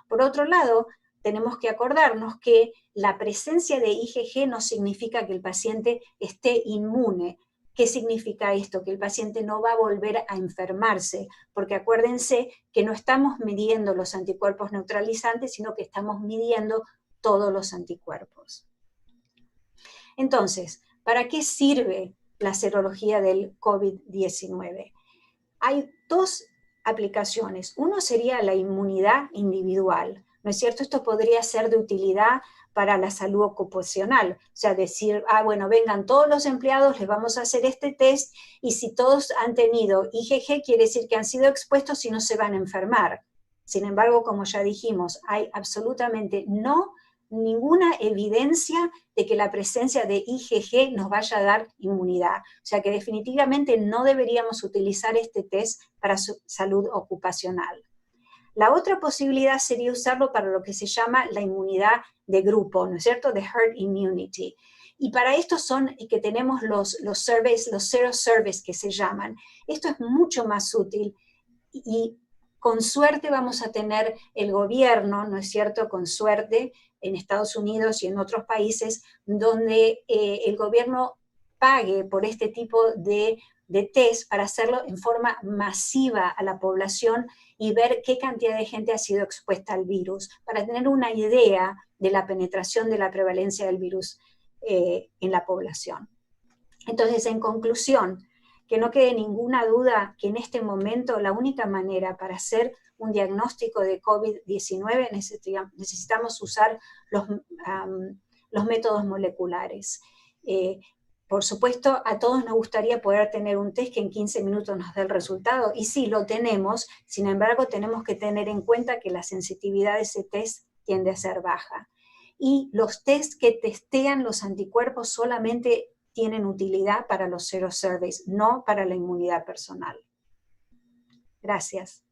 Por otro lado, tenemos que acordarnos que la presencia de IgG no significa que el paciente esté inmune. ¿Qué significa esto? Que el paciente no va a volver a enfermarse, porque acuérdense que no estamos midiendo los anticuerpos neutralizantes, sino que estamos midiendo todos los anticuerpos. Entonces, ¿para qué sirve la serología del COVID-19? Hay dos aplicaciones. Uno sería la inmunidad individual, ¿no es cierto? Esto podría ser de utilidad para la salud ocupacional, o sea, decir, bueno, vengan todos los empleados, les vamos a hacer este test, y si todos han tenido IgG, quiere decir que han sido expuestos y no se van a enfermar. Sin embargo, como ya dijimos, hay absolutamente ninguna evidencia de que la presencia de IgG nos vaya a dar inmunidad. O sea que definitivamente no deberíamos utilizar este test para su salud ocupacional. La otra posibilidad sería usarlo para lo que se llama la inmunidad de grupo, ¿no es cierto? The herd immunity. Y para esto son que tenemos los surveys, los zero surveys que se llaman. Esto es mucho más útil y con suerte vamos a tener el gobierno, ¿no es cierto? Con suerte en Estados Unidos y en otros países donde el gobierno pague por este tipo de test para hacerlo en forma masiva a la población y ver qué cantidad de gente ha sido expuesta al virus, para tener una idea de la penetración de la prevalencia del virus en la población. Entonces, en conclusión, que no quede ninguna duda que en este momento la única manera para hacer un diagnóstico de COVID-19 necesitamos usar los métodos moleculares. Por supuesto, a todos nos gustaría poder tener un test que en 15 minutos nos dé el resultado, y sí, lo tenemos. Sin embargo, tenemos que tener en cuenta que la sensitividad de ese test tiende a ser baja. Y los tests que testean los anticuerpos solamente tienen utilidad para los zero surveys, no para la inmunidad personal. Gracias.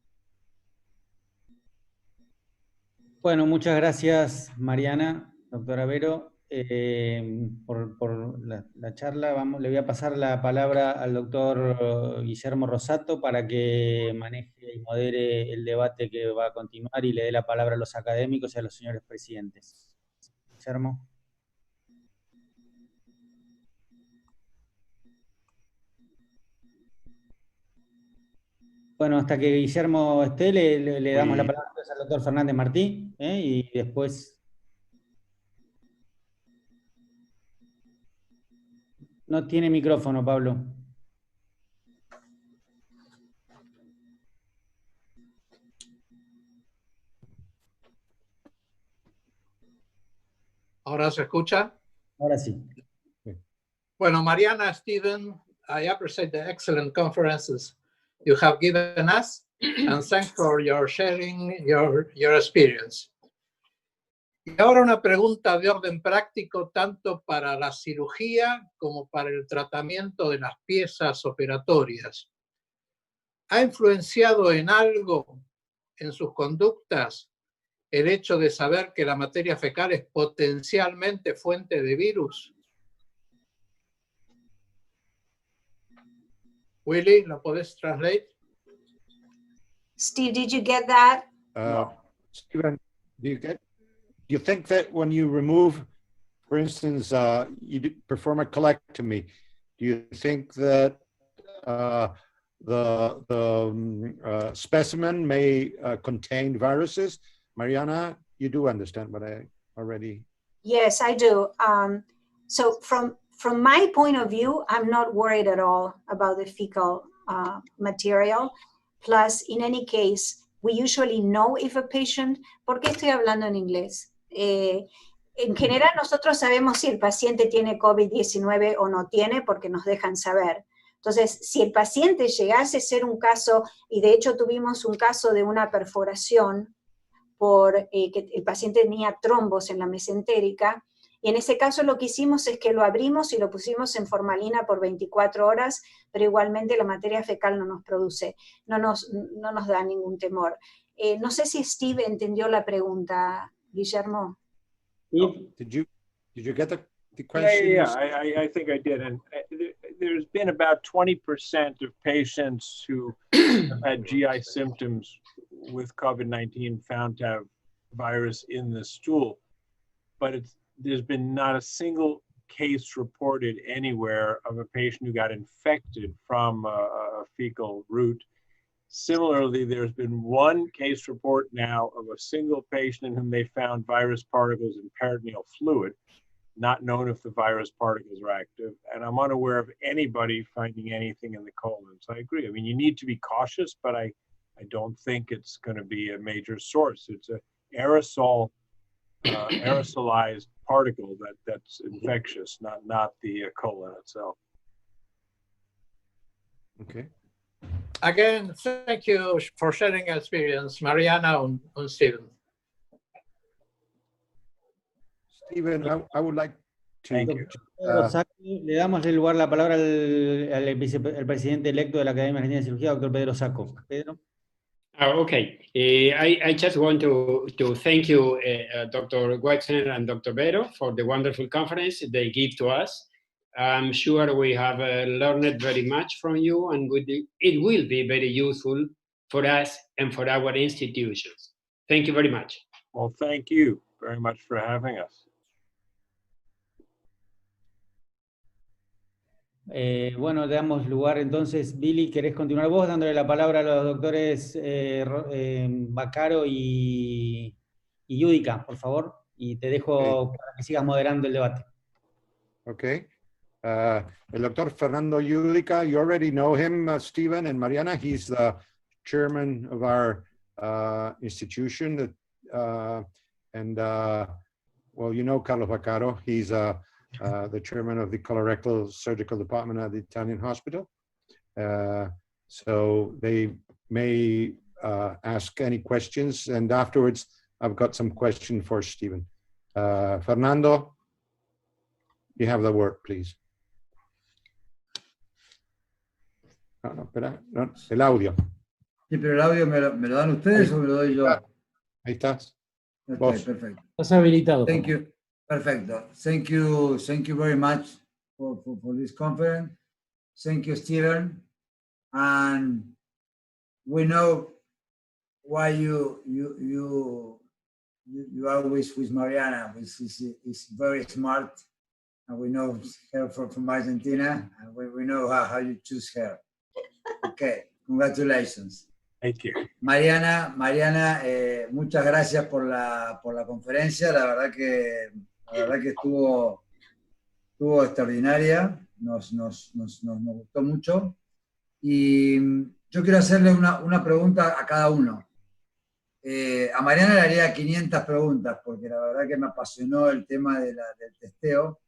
Bueno, muchas gracias, Mariana, doctora Berho, por la charla. Le voy a pasar la palabra al doctor Guillermo Rosato para que maneje y modere el debate que va a continuar y le dé la palabra a los académicos y a los señores presidentes. Guillermo. Bueno, hasta que Guillermo esté, le damos la palabra al doctor Fernández Martí, y después... No tiene micrófono, Pablo. ¿Ahora se escucha? Ahora sí. Bueno, Mariana, Stephen, I appreciate the excellent conferences you have given us, and thanks for your sharing your experience. Y ahora una pregunta de orden práctico, tanto para la cirugía como para el tratamiento de las piezas operatorias. ¿Ha influenciado en algo en sus conductas el hecho de saber que la materia fecal es potencialmente fuente de virus? Willy, ¿lo podés translate? Steve, did you get that? Stephen, do you think that when you remove, for instance, you perform a colectomy, do you think that the specimen may contain viruses? Mariana, you do understand what I already... Yes, I do. So from my point of view, I'm not worried at all about the fecal material. Plus, in any case, we usually know if a patient... ¿Por qué estoy hablando en inglés? En general, nosotros sabemos si el paciente tiene COVID-19 o no tiene porque nos dejan saber. Entonces, si el paciente llegase a ser un caso, y de hecho tuvimos un caso de una perforación por que el paciente tenía trombos en la mesentérica, Y en ese caso lo que hicimos es que lo abrimos y lo pusimos en formalina por 24 horas, pero igualmente la materia fecal no nos produce, no nos da ningún temor. No sé si Steve entendió la pregunta, Guillermo. Did you get the question? Yeah, I think I did. And there's been about 20% of patients who have had GI symptoms with COVID-19 found to have virus in the stool, but there's been not a single case reported anywhere of a patient who got infected from a fecal route. Similarly, there's been one case report now of a single patient in whom they found virus particles in peritoneal fluid, not known if the virus particles are active, and I'm unaware of anybody finding anything in the colon. So I agree. I mean, you need to be cautious, but I don't think it's going to be a major source. It's an aerosolized particle that's infectious, not the colon itself. Okay. Again, thank you for sharing your experience, Mariana and Steven. Stephen, I would like to. Thank you. Pedro, Saco, le damos el lugar, la palabra al presidente electo de la Academia Argentina de Cirugía, doctor Pedro Saco. Pedro. Okay. I just want to thank you, Dr. Wexner and Dr. Berho, for the wonderful conference they give to us. I'm sure we have learned very much from you, and it will be very useful for us and for our institutions. Thank you very much. Well, thank you very much for having us. Bueno, le damos lugar entonces. Billy, ¿querés continuar vos dándole la palabra a los doctores Vaccaro y Iudica, por favor? Y te dejo para que sigas moderando el debate. Okay. El doctor Fernando Iudica, you already know him, Stephen and Mariana. He's the chairman of our institution. Well, you know Carlos Vaccaro. He's the chairman of the Colorectal Surgical Department at the Italian Hospital. So they may ask any questions, and afterwards I've got some question for Stephen. Fernando, you have the word, please. No, espera, no, el audio. Sí, pero el audio me lo dan ustedes o me lo doy yo. Ahí estás. Okay, Vos. perfecto. Estás habilitado. Thank you. Perfecto. Thank you very much for this conference. Thank you, Stephen. And we know why you are with Mariana, which is very smart, and we know her from Argentina, and we know how you choose her. Okay, congratulations. Thank you. Mariana, muchas gracias por la conferencia. La verdad que estuvo extraordinaria, nos gustó mucho. Y yo quiero hacerle una pregunta a cada uno. A Mariana le haría 500 preguntas, porque la verdad que me apasionó el tema del testeo.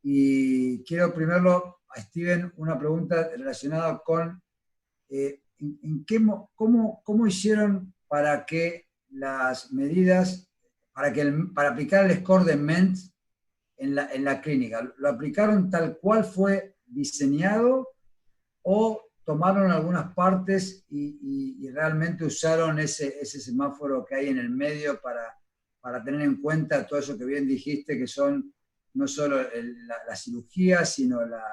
Y quiero primero a Steven una pregunta relacionada con ¿cómo hicieron para que las medidas, para aplicar el score de MENT en la clínica? ¿Lo aplicaron tal cual fue diseñado o tomaron algunas partes y realmente usaron ese semáforo que hay en el medio para tener en cuenta todo eso que bien dijiste, que son no solo la cirugía, sino la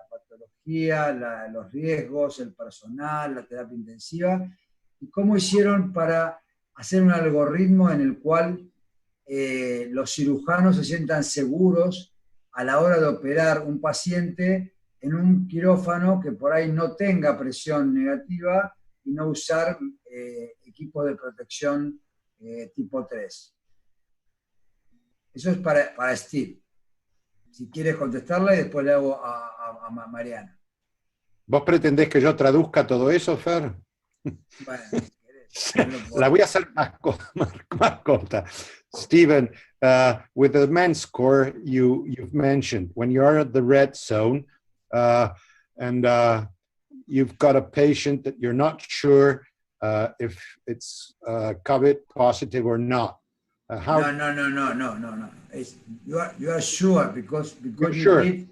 patología, los riesgos, el personal, la terapia intensiva? ¿Y cómo hicieron para hacer un algoritmo en el cual los cirujanos se sientan seguros a la hora de operar un paciente en un quirófano que por ahí no tenga presión negativa y no usar equipos de protección tipo 3? Eso es para Steve. Si quieres contestarla, y después le hago a Mariana. ¿Vos pretendés que yo traduzca todo eso, Fer? Bueno, si querés, La voy a hacer más corta. Stephen, with the MENT score you've mentioned, when you're at the red zone and you've got a patient that you're not sure if it's COVID positive or not, How? No. You are sure because You're sure. you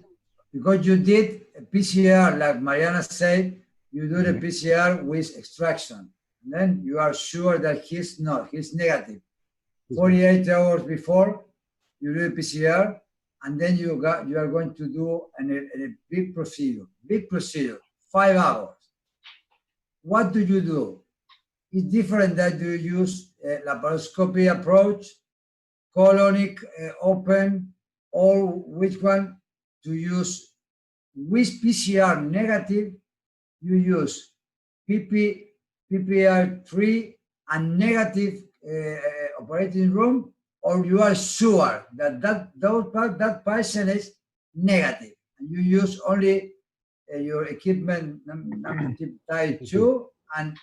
did a PCR, like Mariana said, you do the Mhm. PCR with extraction. And then you are sure that he's negative. 48 hours before, you do the PCR, and then you are going to do a big procedure, 5 hours. What do you do? It's different that you use laparoscopy approach, colonic open, or which one to use. With PCR negative, you use PPR3 and negative operating room, or you are sure that patient is negative, and you use only your equipment type 2 and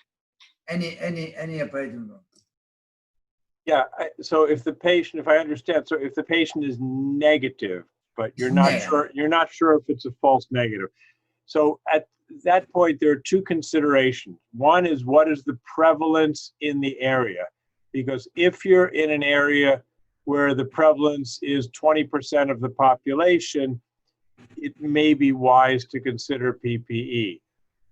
any operating room. Yeah, so if I understand, so if the patient is negative, but you're not sure if it's a false negative. So at that point, there are two considerations. One is, what is the prevalence in the area? Because if you're in an area where the prevalence is 20% of the population, it may be wise to consider PPE.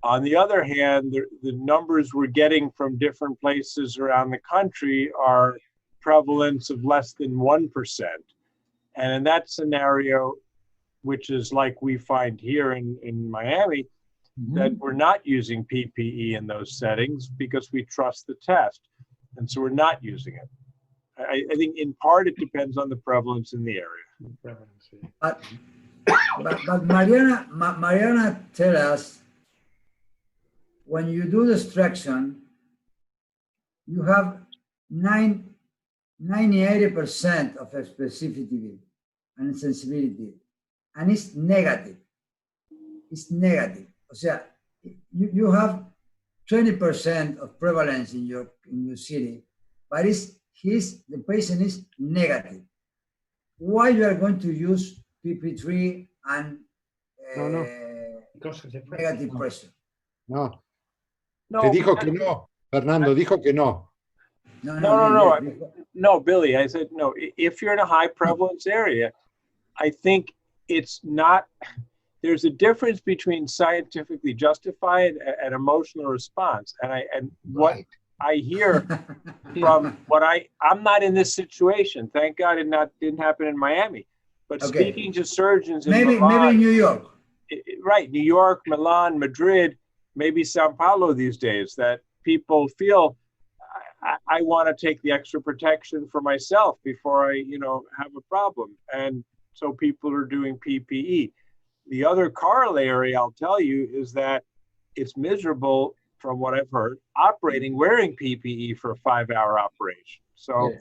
On the other hand, the numbers we're getting from different places around the country are prevalence of less than 1%. And in that scenario, which is like we find here in Miami, that we're not using PPE in those settings because we trust the test. And so we're not using it. I think in part it depends on the prevalence in the area. But Mariana tell us, when you do the extraction, you have 90-80% of specificity and sensibility, and it's negative. It's negative. O sea, you have 20% of prevalence in your city, but the patient is negative. Why you are going to use PP3 and negative pressure? No. Te dijo que no. Fernando dijo que no. No, Billy, I said no. If you're in a high prevalence area, I think it's not, there's a difference between scientifically justified and emotional response. And what I hear from I'm not in this situation. Thank God it didn't happen in Miami. But speaking to surgeons in Milan, maybe New York. Right, New York, Milan, Madrid, maybe Sao Paulo these days, that people feel I want to take the extra protection for myself before I, have a problem. And so people are doing PPE. The other corollary I'll tell you is that it's miserable, from what I've heard, wearing PPE for a 5-hour operation. So,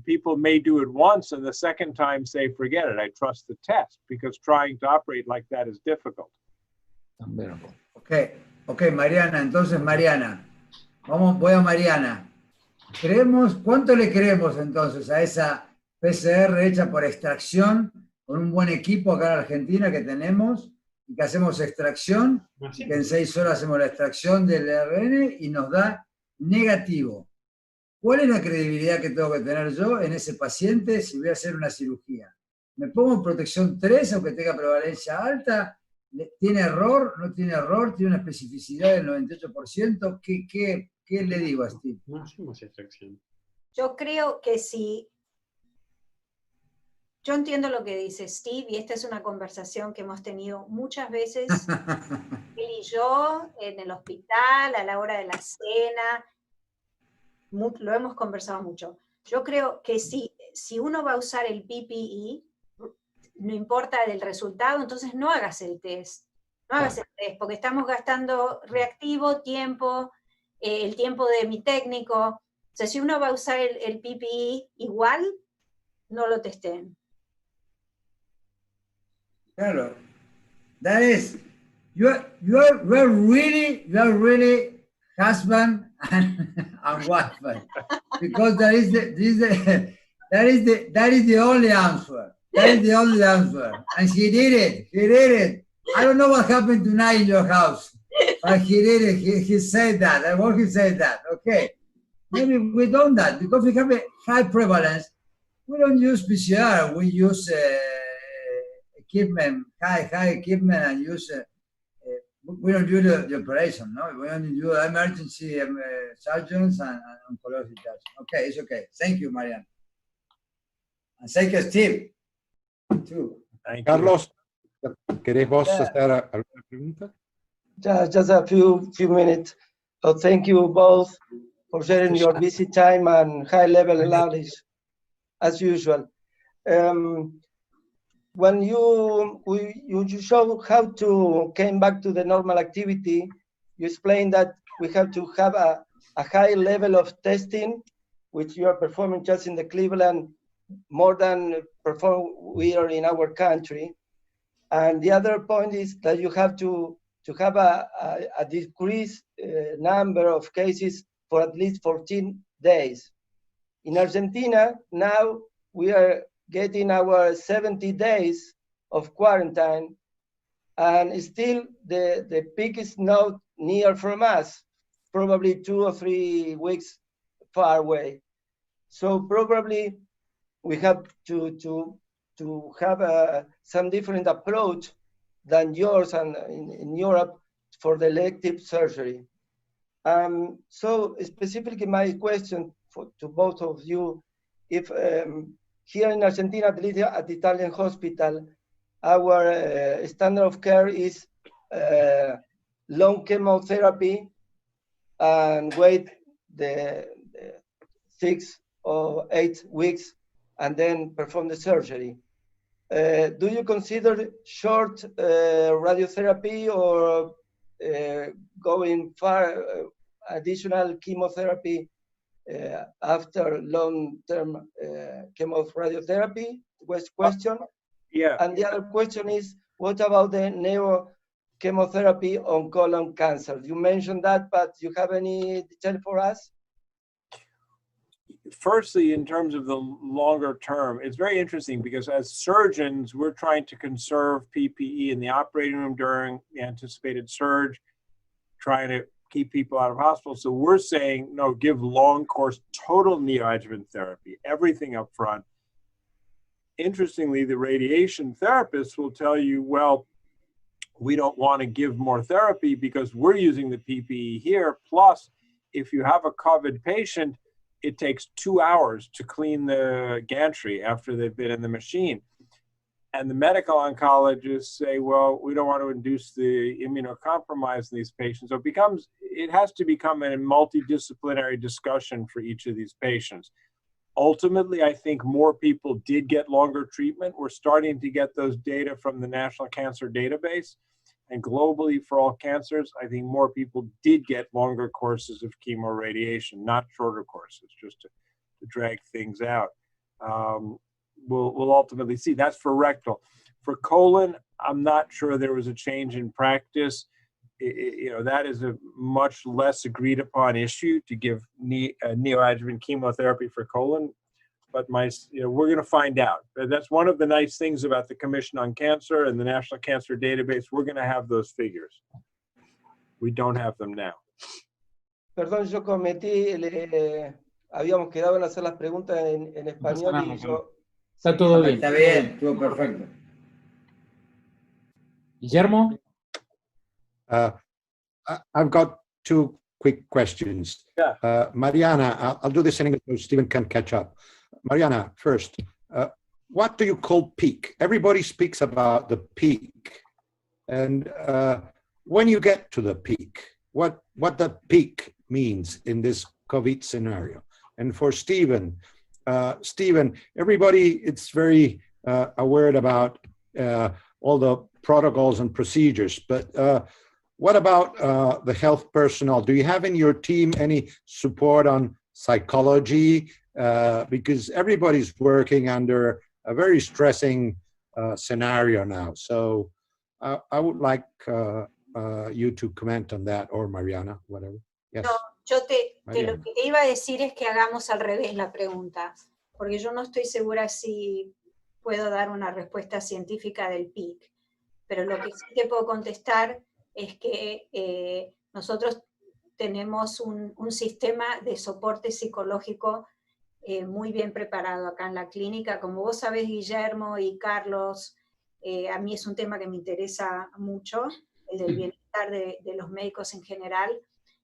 people may do it once and the second time say, forget it, I trust the test, because trying to operate like that is difficult. Okay, Mariana, entonces Mariana, voy a Mariana. ¿Cuánto le creemos entonces a esa PCR hecha por extracción, con un buen equipo acá en Argentina que tenemos, y que hacemos extracción, que en 6 horas hacemos la extracción del ARN y nos da negativo? ¿Cuál es la credibilidad que tengo que tener yo en ese paciente si voy a hacer una cirugía? ¿Me pongo protección 3 aunque tenga prevalencia alta? ¿Tiene error? ¿No tiene error? ¿Tiene una especificidad del 98%? ¿Qué le digo a Steve? No hacemos extracción. Yo creo que sí. Yo entiendo lo que dice Steve, y esta es una conversación que hemos tenido muchas veces, él y yo, en el hospital, a la hora de la cena, lo hemos conversado mucho. Yo creo que si uno va a usar el PPE, no importa el resultado, entonces no hagas el test. No hagas el test, porque estamos gastando reactivo, tiempo, el tiempo de mi técnico. O sea, si uno va a usar el PPE igual, no lo testeen. Claro. That is, you are really husband and wife, because that is the only answer. That is the only answer. And he did it. I don't know what happened tonight in your house, but he did it. He said that. I want he said that. Okay. Maybe we don't that because we have a high prevalence. We don't use PCR. We use equipment, high equipment, and use. We don't do the operation. No, we only do emergency surgeons and oncologists. Okay, it's okay. Thank you, Mariana. And thank you, Steve. Too. Thank you. Carlos, ¿querés vos hacer alguna pregunta? Just a few minutes. So thank you both for sharing your busy time and high-level knowledge, as usual. When you show how to came back to the normal activity, you explained that we have to have a high level of testing, which you are performing just in the Cleveland more than we are in our country. And the other point is that you have to have a decreased number of cases for at least 14 days. In Argentina, now we are getting our 70 days of quarantine, and still the peak is not near from us, probably 2 or 3 weeks far away. So probably we have to have some different approach than yours and in Europe for the elective surgery. So specifically my question to both of you, if here in Argentina, at least at the Italian hospital, our standard of care is long chemotherapy and wait the 6 or 8 weeks and then perform the surgery. Do you consider short radiotherapy or going far additional chemotherapy after long-term chemoradiotherapy? Question. Yeah. And the other question is, what about the neochemotherapy on colon cancer? You mentioned that, but you have any detail for us? Firstly, in terms of the longer term, it's very interesting because as surgeons, we're trying to conserve PPE in the operating room during the anticipated surge, trying to keep people out of hospitals. So we're saying, no, give long course total neoadjuvant therapy, everything up front. Interestingly, the radiation therapists will tell you, well, we don't want to give more therapy because we're using the PPE here. Plus, if you have a COVID patient, it takes 2 hours to clean the gantry after they've been in the machine. And the medical oncologists say, well, we don't want to induce the immunocompromise in these patients. So it has to become a multidisciplinary discussion for each of these patients. Ultimately, I think more people did get longer treatment. We're starting to get those data from the National Cancer Database. And globally, for all cancers, I think more people did get longer courses of chemoradiation, not shorter courses, just to drag things out. We'll ultimately see. That's for rectal. For colon, I'm not sure there was a change in practice. That is a much less agreed upon issue to give neoadjuvant chemotherapy for colon. But we're going to find out. That's one of the nice things about the Commission on Cancer and the National Cancer Database. We're going to have those figures. We don't have them now. Perdón, yo cometí, habíamos quedado en hacer las preguntas en español y yo... Está todo bien. Está bien, estuvo perfecto. Guillermo? I've got 2 quick questions. Yeah. Mariana, I'll do this in English so Stephen can catch up. Mariana, first, what do you call peak? Everybody speaks about the peak. And when you get to the peak, what the peak means in this COVID scenario. And for Stephen, everybody, it's very aware about all the protocols and procedures, but what about the health personnel? Do you have in your team any support on psychology? Because everybody's working under a very stressing scenario now. So I would like you to comment on that, or Mariana, whatever. Yes. No, yo lo que te iba a decir es que hagamos al revés la pregunta, porque yo no estoy segura si puedo dar una respuesta científica del PIC, pero lo que sí te puedo contestar es que nosotros tenemos un sistema de soporte psicológico muy bien preparado acá en la clínica. Como vos sabés, Guillermo y Carlos, a mí es un tema que me interesa mucho, el del bienestar de los médicos en general,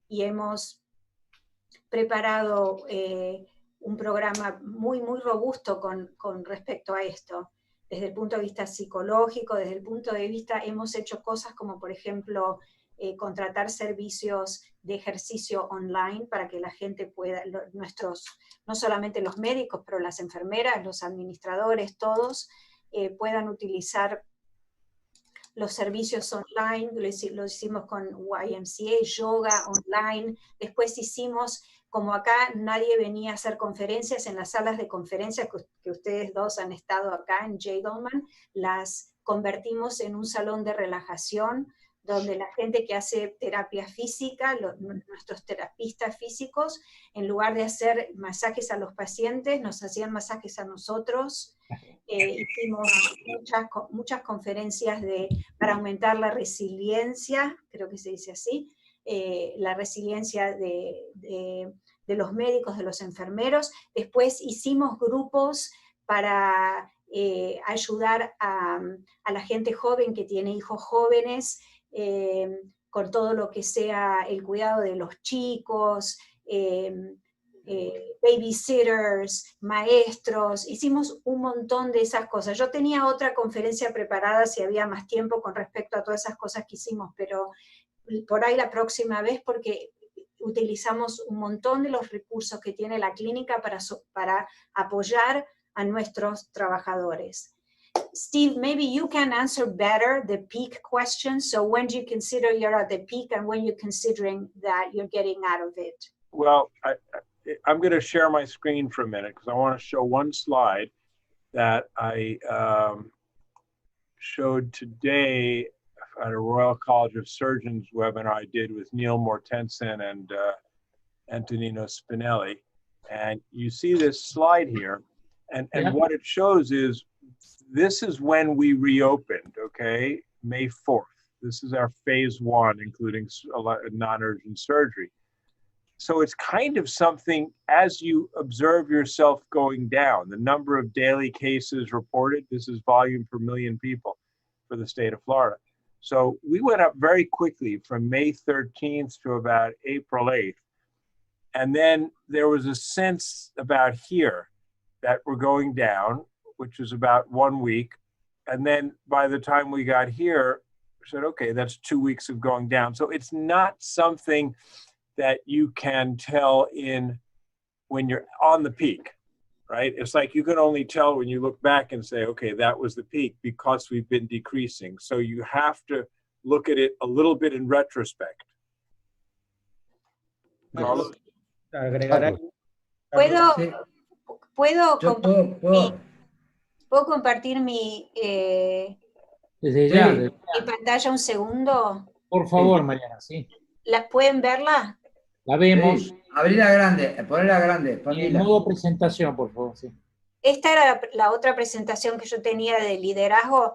y hemos preparado un programa muy, muy robusto con respecto a esto. Desde el punto de vista psicológico, desde el punto de vista, hemos hecho cosas como, por ejemplo, contratar servicios de ejercicio online para que la gente pueda, no solamente los médicos, pero las enfermeras, los administradores, todos, puedan utilizar los servicios online. Lo hicimos con YMCA, yoga online. Después hicimos, como acá nadie venía a hacer conferencias, en las salas de conferencias que ustedes dos han estado acá en J. Dolman, las convertimos en un salón de relajación, donde la gente que hace terapia física, nuestros terapistas físicos, en lugar de hacer masajes a los pacientes, nos hacían masajes a nosotros. Hicimos muchas conferencias para aumentar la resiliencia, creo que se dice así, la resiliencia de los médicos, de los enfermeros. Después hicimos grupos para ayudar a la gente joven que tiene hijos jóvenes, con todo lo que sea el cuidado de los chicos, babysitters, maestros. Hicimos un montón de esas cosas. Yo tenía otra conferencia preparada si había más tiempo con respecto a todas esas cosas que hicimos, pero por ahí la próxima vez, porque utilizamos un montón de los recursos que tiene la clínica para apoyar a nuestros trabajadores. Steve, maybe you can answer better the peak question. So when do you consider you're at the peak, and when you're considering that you're getting out of it? Well, I'm going to share my screen for a minute because I want to show one slide that I showed today at a Royal College of Surgeons webinar I did with Neil Mortensen and Antonino Spinelli. And you see this slide here, and what it shows is this is when we reopened, okay, May 4th. This is our phase 1, including non-urgent surgery. So it's kind of something, as you observe yourself going down, the number of daily cases reported, this is volume per million people for the state of Florida. So we went up very quickly from May 13th to about April 8th. And then there was a sense about here that we're going down, which was about 1 week. And then by the time we got here, we said, okay, that's 2 weeks of going down. So it's not something that you can tell when you're on the peak, right? It's like you can only tell when you look back and say, okay, that was the peak, because we've been decreasing. So you have to look at it a little bit in retrospect. Carlos? ¿Puedo compartir mi pantalla un segundo? Por favor, Mariana, sí. ¿Pueden verla? La vemos. Sí. Abrirla grande, ponerla grande. En modo presentación, por favor, sí. Esta era la otra presentación que yo tenía de liderazgo,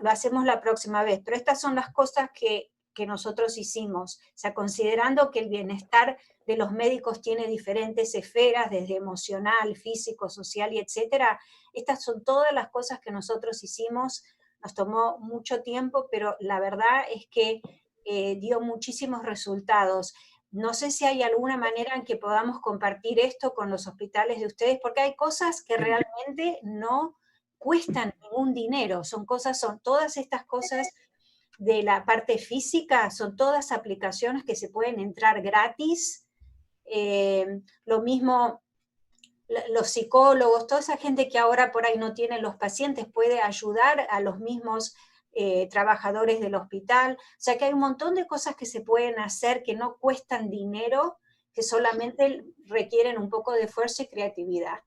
lo hacemos la próxima vez, pero estas son las cosas que nosotros hicimos, o sea, considerando que el bienestar de los médicos tiene diferentes esferas, desde emocional, físico, social y etcétera. Estas son todas las cosas que nosotros hicimos. Nos tomó mucho tiempo, pero la verdad es que dio muchísimos resultados. No sé si hay alguna manera en que podamos compartir esto con los hospitales de ustedes, porque hay cosas que realmente no cuestan ningún dinero. Son todas estas cosas de la parte física, son todas aplicaciones que se pueden entrar gratis. Lo mismo los psicólogos, toda esa gente que ahora por ahí no tienen los pacientes, puede ayudar a los mismos trabajadores del hospital. O sea que hay un montón de cosas que se pueden hacer que no cuestan dinero, que solamente requieren un poco de esfuerzo y creatividad.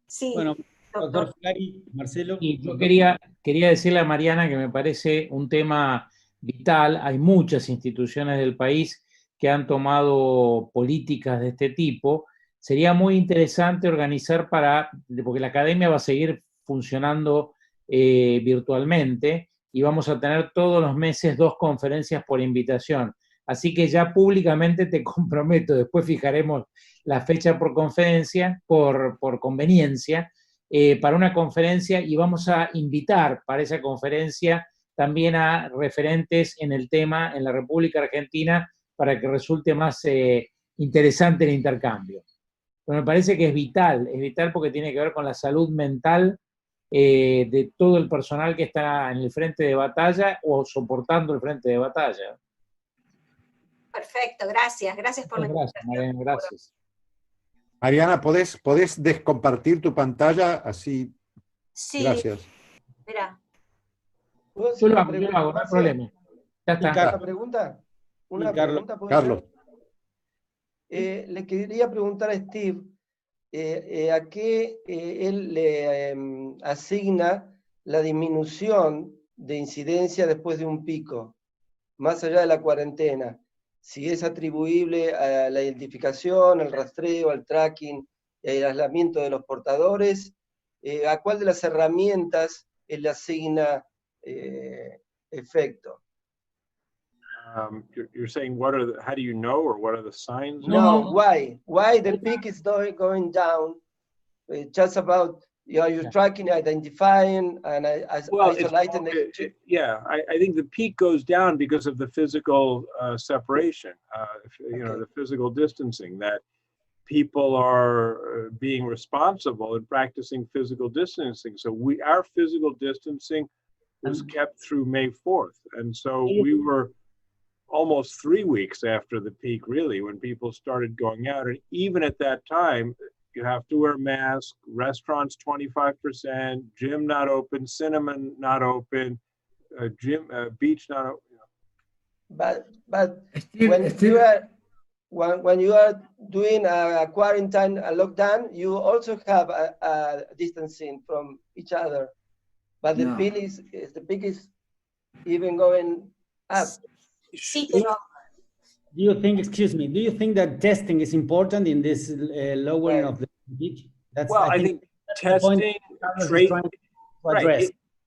Sí, bueno, doctor Figari, Marcelo. Y yo quería decirle a Mariana que me parece un tema vital. Hay muchas instituciones del país que han tomado políticas de este tipo. Sería muy interesante organizar porque la academia va a seguir funcionando virtualmente y vamos a tener todos los meses 2 conferencias por invitación. Así que ya públicamente te comprometo, después fijaremos la fecha por conferencia, por conveniencia, para una conferencia, y vamos a invitar para esa conferencia también a referentes en el tema en la República Argentina para que resulte más interesante el intercambio. Pero me parece que es vital porque tiene que ver con la salud mental de todo el personal que está en el frente de batalla o soportando el frente de batalla. Perfecto, gracias por la Gracias, Mariana, gracias. Mariana, ¿podés descompartir tu pantalla? Así, Sí, gracias. espera. ¿Puedo Yo hacer lo una hago, pregunta, no hay Marcia? problema. Ya está. ¿Una pregunta? ¿Una Carlos. pregunta, puede Carlos. ser? Le quería preguntar a Steve a qué él le asigna la disminución de incidencia después de un pico, más allá de la cuarentena. Si es atribuible a la identificación, al rastreo, al tracking, el aislamiento de los portadores, ¿a cuál de las herramientas él le asigna efecto? You're saying how do you know, or what are the signs? No, why? Why the peak is going down? Just about you're tracking, identifying, and isolating. I think the peak goes down because of the physical separation, the physical distancing, that people are being responsible and practicing physical distancing. So our physical distancing was kept through May 4th. And so we were almost 3 weeks after the peak, really, when people started going out. And even at that time, you have to wear masks, restaurants 25%, gym not open, cinema not open, beach not open. But when you are doing a quarantine, a lockdown, you also have a distancing from each other. But the peak is even going up. Sí, pero Do you think that testing is important in this lowering of the peak? I think testing, tracing.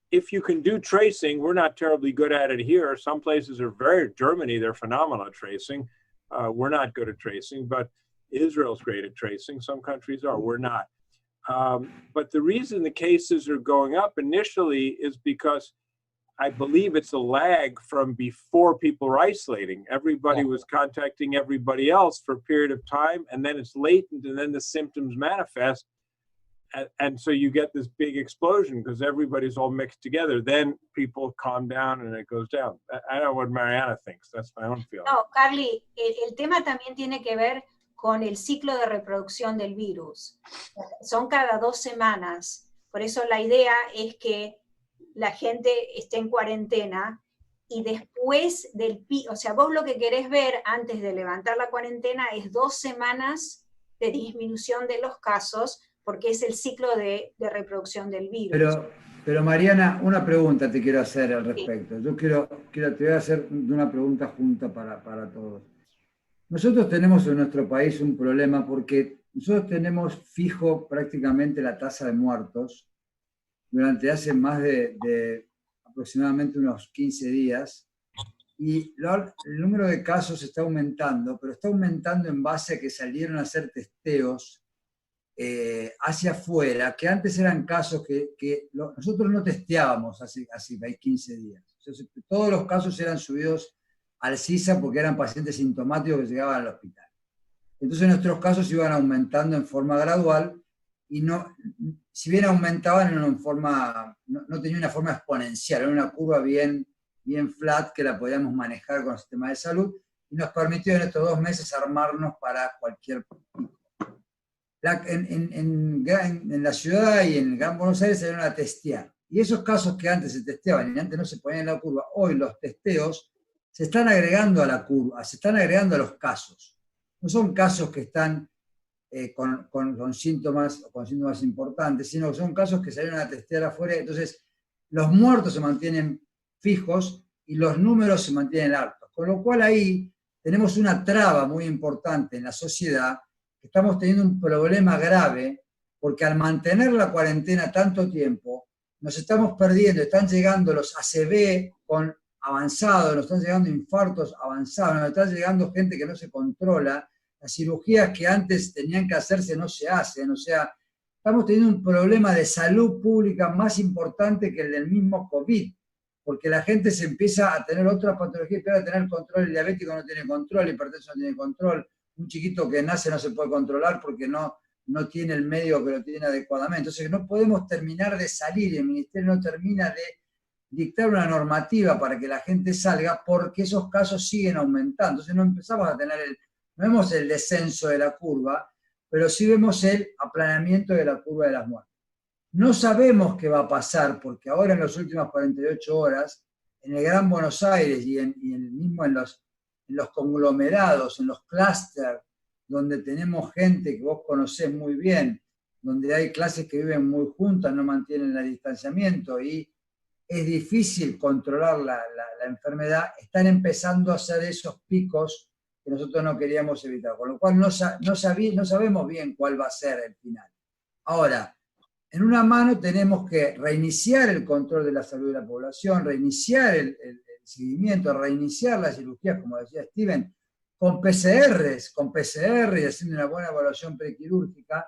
If you can do tracing, we're not terribly good at it here. Some places are Germany, they're phenomenal at tracing. We're not good at tracing, but Israel's great at tracing. Some countries are, we're not. But the reason the cases are going up initially is because I believe it's a lag from before people were isolating. Everybody was contacting everybody else for a period of time, and then it's latent, and then the symptoms manifest. And so you get this big explosion because everybody's all mixed together. Then people calm down and it goes down. I don't know what Mariana thinks. That's my own feeling. no, Carly, el tema también tiene que ver con el ciclo de reproducción del virus. Son cada 2 semanas. Por eso la idea es que la gente esté en cuarentena y después del pico, o sea, vos lo que querés ver antes de levantar la cuarentena es 2 semanas de disminución de los casos, porque es el ciclo de reproducción del virus. Pero Mariana, una pregunta te quiero hacer al respecto. Yo te voy a hacer una pregunta junta para todos. Nosotros tenemos en nuestro país un problema porque nosotros tenemos fijo prácticamente la tasa de muertos durante hace más de aproximadamente unos 15 días, y el número de casos está aumentando, pero está aumentando en base a que salieron a hacer testeos hacia afuera, que antes eran casos que nosotros no testeábamos hace 15 días. Entonces, todos los casos eran subidos al CISA porque eran pacientes sintomáticos que llegaban al hospital. Entonces nuestros casos iban aumentando en forma gradual, y no, si bien aumentaban no tenía una forma exponencial, era una curva bien flat que la podíamos manejar con el sistema de salud, y nos permitió en estos 2 meses armarnos para cualquier pico. En la ciudad y en el Gran Buenos Aires se dieron a testear, y esos casos que antes se testeaban y antes no se ponían en la curva, hoy los testeos se están agregando a la curva, se están agregando a los casos. No son casos que están con síntomas importantes, sino que son casos que salieron a testear afuera. Entonces los muertos se mantienen fijos y los números se mantienen altos, con lo cual ahí tenemos una traba muy importante en la sociedad, que estamos teniendo un problema grave, porque al mantener la cuarentena tanto tiempo, nos estamos perdiendo, están llegando los ACV con avanzado, nos están llegando infartos avanzados, nos está llegando gente que no se controla, las cirugías que antes tenían que hacerse no se hacen, o sea, estamos teniendo un problema de salud pública más importante que el del mismo COVID, porque la gente se empieza a tener otras patologías, empieza a tener control, el diabético no tiene control, el hipertenso no tiene control, un chiquito que nace no se puede controlar porque no tiene el medio que lo tiene adecuadamente. Entonces no podemos terminar de salir, el ministerio no termina de dictar una normativa para que la gente salga porque esos casos siguen aumentando. Entonces no empezamos a tener no vemos el descenso de la curva, pero sí vemos el aplanamiento de la curva de las muertes. No sabemos qué va a pasar porque ahora en las últimas 48 horas, en el Gran Buenos Aires y mismo en los conglomerados, en los clústeres, donde tenemos gente que vos conocés muy bien, donde hay clases que viven muy juntas, no mantienen el distanciamiento y es difícil controlar la enfermedad, están empezando a hacer esos picos que nosotros no queríamos evitar, con lo cual no sabemos bien cuál va a ser el final. Ahora, en una mano tenemos que reiniciar el control de la salud de la población, reiniciar el seguimiento, reiniciar las cirugías, como decía Steven, con PCR y haciendo una buena evaluación prequirúrgica,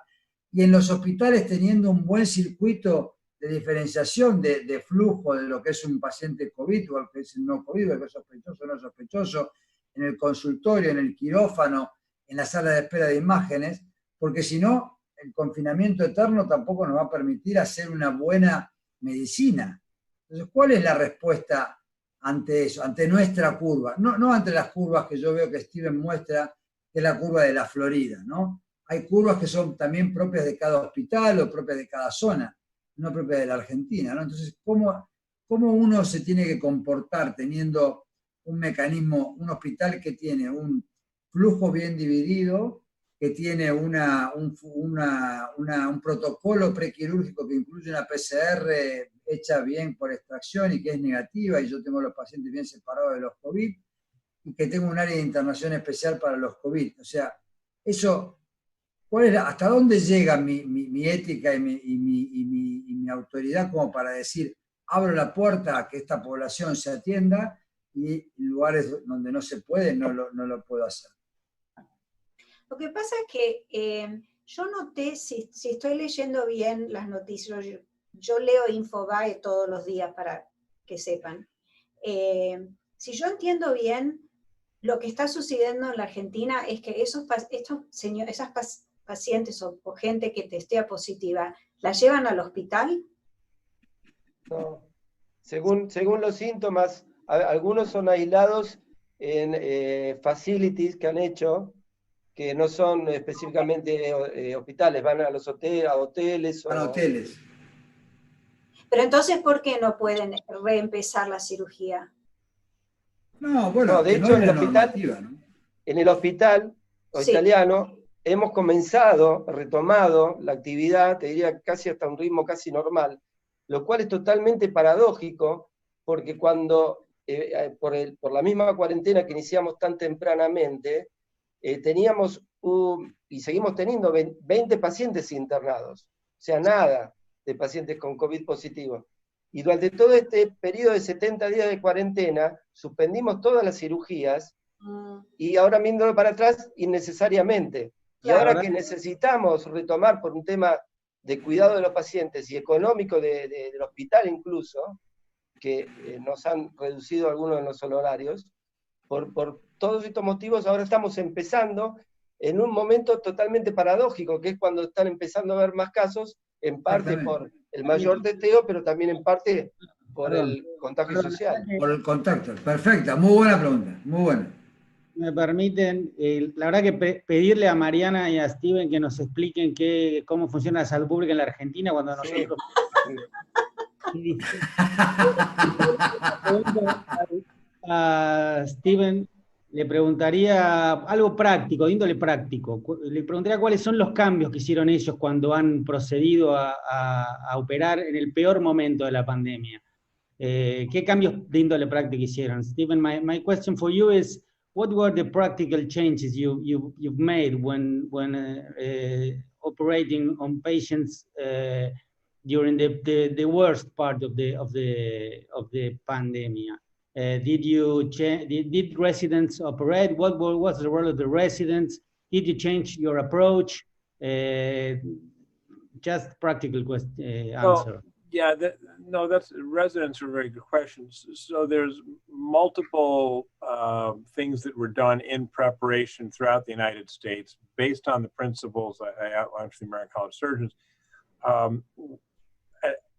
y en los hospitales teniendo un buen circuito de diferenciación de flujo de lo que es un paciente COVID o el que es no COVID, el que es sospechoso o no sospechoso, en el consultorio, en el quirófano, en la sala de espera de imágenes, porque si no, el confinamiento eterno tampoco nos va a permitir hacer una buena medicina. Entonces, ¿cuál es la respuesta ante eso, ante nuestra curva? No ante las curvas que yo veo que Steven muestra, que es la curva de la Florida, ¿no? Hay curvas que son también propias de cada hospital o propias de cada zona, no propias de la Argentina, ¿no? Entonces, ¿cómo uno se tiene que comportar teniendo un mecanismo, un hospital que tiene un flujo bien dividido, que tiene un protocolo prequirúrgico que incluye una PCR hecha bien por extracción y que es negativa, y yo tengo los pacientes bien separados de los COVID, y que tengo un área de internación especial para los COVID? O sea, eso, ¿hasta dónde llega mi ética y mi autoridad como para decir, abro la puerta a que esta población se atienda y en lugares donde no se puede no lo puedo hacer? Lo que pasa es que yo noté, si estoy leyendo bien las noticias, yo leo Infobae todos los días para que sepan. Si yo entiendo bien, lo que está sucediendo en la Argentina es que esas pacientes o gente que testea positiva, ¿la llevan al hospital? No. Según los síntomas, algunos son aislados en facilities que han hecho, que no son específicamente hospitales, van a los hoteles. Van a hoteles. Pero entonces, ¿por qué no pueden reempezar la cirugía? No, bueno, no, de hecho, en el hospital Sí. italiano hemos retomado la actividad, te diría casi hasta un ritmo casi normal, lo cual es totalmente paradójico, porque cuando, por la misma cuarentena que iniciamos tan tempranamente, teníamos, y seguimos teniendo, 20 pacientes internados, o sea, nada de pacientes con COVID positivo. Y durante todo este periodo de 70 días de cuarentena, suspendimos todas las cirugías, y ahora viéndolo para atrás, innecesariamente. Y ahora que necesitamos retomar por un tema de cuidado de los pacientes y económico del hospital incluso, que nos han reducido algunos de los honorarios, por todos estos motivos ahora estamos empezando en un momento totalmente paradójico, que es cuando están empezando a haber más casos, en parte por el mayor testeo, pero también en parte por el contagio social. Por el contacto, perfecta, muy buena pregunta, muy buena. Me permiten, la verdad que pedirle a Mariana y a Steven que nos expliquen cómo funciona la salud pública en la Argentina cuando nosotros... Sí. A Steven le preguntaría algo práctico, de índole práctico. Le preguntaría cuáles son los cambios que hicieron ellos cuando han procedido a operar en el peor momento de la pandemia. ¿Qué cambios de índole práctico hicieron? Steven, my question for you is, what were the practical changes you've made when operating on patients during the worst part of the pandemic? Did residents operate? What was the role of the residents? Did you change your approach? Just practical answer. Yeah, that's residents are very good questions. So there's multiple things that were done in preparation throughout the United States based on the principles I outlined for the American College of Surgeons.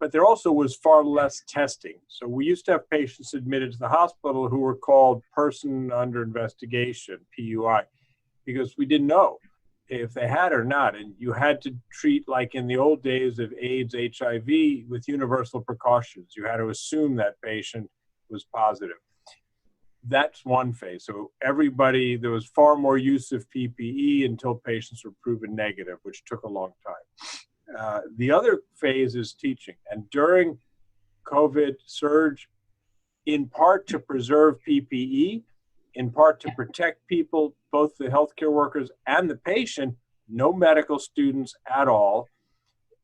But there also was far less testing. So we used to have patients admitted to the hospital who were called person under investigation, PUI, because we didn't know if they had or not. And you had to treat like in the old days of AIDS, HIV with universal precautions. You had to assume that patient was positive. That's one phase. So there was far more use of PPE until patients were proven negative, which took a long time. The other phase is teaching. And during COVID surge, in part to preserve PPE, in part to protect people, both the healthcare workers and the patient, no medical students at all,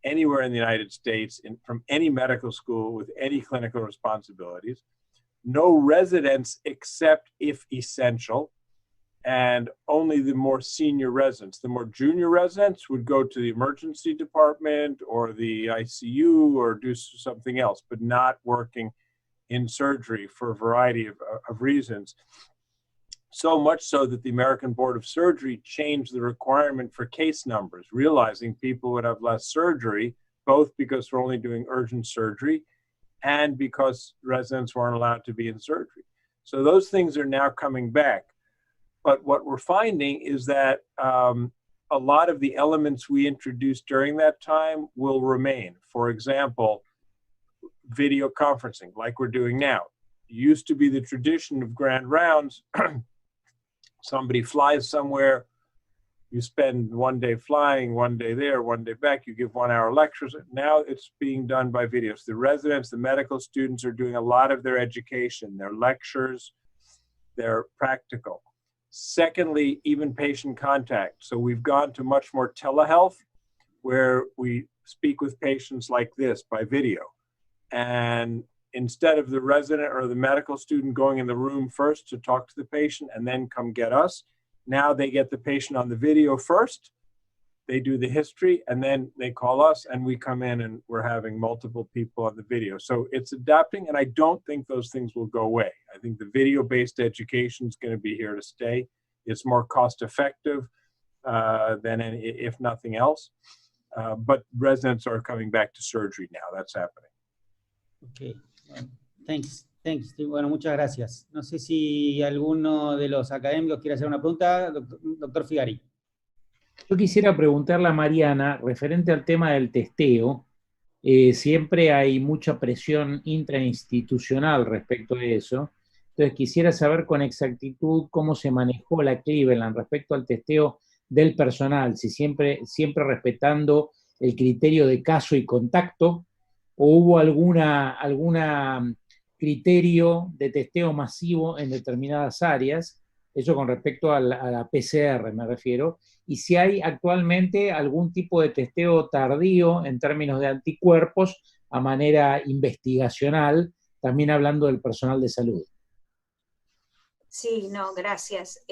anywhere in the United States, from any medical school with any clinical responsibilities, no residents except if essential, and only the more senior residents. The more junior residents would go to the emergency department or the ICU or do something else, but not working in surgery for a variety of reasons. So much so that the American Board of Surgery changed the requirement for case numbers, realizing people would have less surgery, both because we're only doing urgent surgery and because residents weren't allowed to be in surgery. So those things are now coming back. But what we're finding is that a lot of the elements we introduced during that time will remain. For example, video conferencing, like we're doing now. It used to be the tradition of grand rounds. Somebody flies somewhere, you spend one day flying, one day there, one day back, you give 1 hour lectures. Now it's being done by videos. The residents, the medical students are doing a lot of their education, their lectures, their practical. Secondly, even patient contact. So we've gone to much more telehealth, where we speak with patients like this by video. And instead of the resident or the medical student going in the room first to talk to the patient and then come get us, now they get the patient on the video first, they do the history, and then they call us and we come in and we're having multiple people on the video. So it's adapting, and I don't think those things will go away. I think the video-based education is going to be here to stay. It's more cost-effective than if nothing else. But residents are coming back to surgery now. That's happening. Okay. Thanks. Bueno, muchas gracias. No sé si alguno de los académicos quiere hacer una pregunta. Doctor Figari. Yo quisiera preguntarle a Mariana, referente al tema del testeo, siempre hay mucha presión intrainstitucional respecto a eso. Entonces quisiera saber con exactitud cómo se manejó la Cleveland respecto al testeo del personal, si siempre respetando el criterio de caso y contacto, o hubo alguna criterio de testeo masivo en determinadas áreas, eso con respecto a la PCR me refiero, y si hay actualmente algún tipo de testeo tardío en términos de anticuerpos a manera investigacional, también hablando del personal de salud. Sí, no, gracias.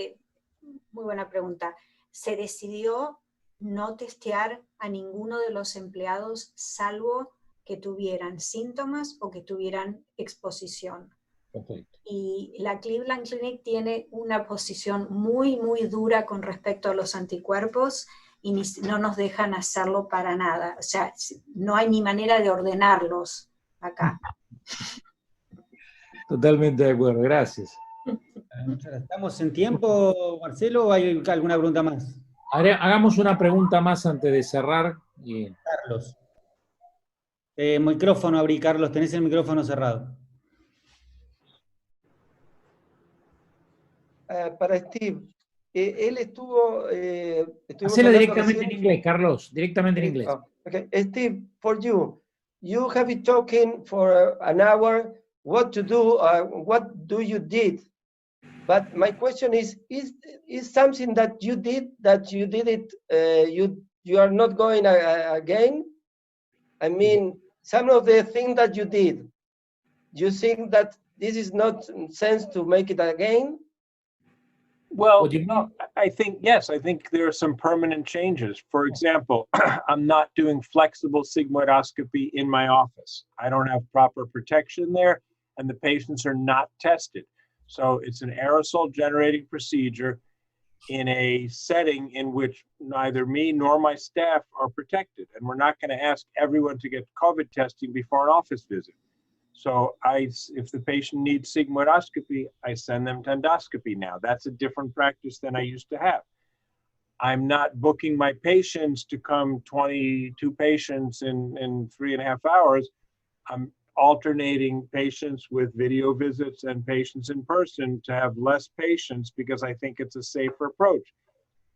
Muy buena pregunta. Se decidió no testear a ninguno de los empleados salvo que tuvieran síntomas o que tuvieran exposición. Perfecto. Y la Cleveland Clinic tiene una posición muy, muy dura con respecto a los anticuerpos y no nos dejan hacerlo para nada. O sea, no hay ni manera de ordenarlos acá. Totalmente de acuerdo, gracias. ¿Estamos en tiempo, Marcelo, o hay alguna pregunta más? Hagamos una pregunta más antes de cerrar. Carlos. Micrófono abrí, Carlos, tenés el micrófono cerrado. Para Steve, él estuvo... Hacelo directamente en inglés, Carlos, directamente en inglés. Okay. Steve, for you have been talking for an hour what to do, what do you did. But my question is something that you did it, you are not going again? I mean, some of the things that you did, you think that this is not sense to make it again? Well, What do you mean? I think, yes, I think there are some permanent changes. For example, I'm not doing flexible sigmoidoscopy in my office. I don't have proper protection there, and the patients are not tested. So it's an aerosol generating procedure in a setting in which neither me nor my staff are protected. And we're not going to ask everyone to get COVID testing before an office visit. So if the patient needs sigmoidoscopy, I send them to endoscopy now. That's a different practice than I used to have. I'm not booking my patients to come 22 patients in 3.5 hours. I'm alternating patients with video visits and patients in person to have less patients because I think it's a safer approach.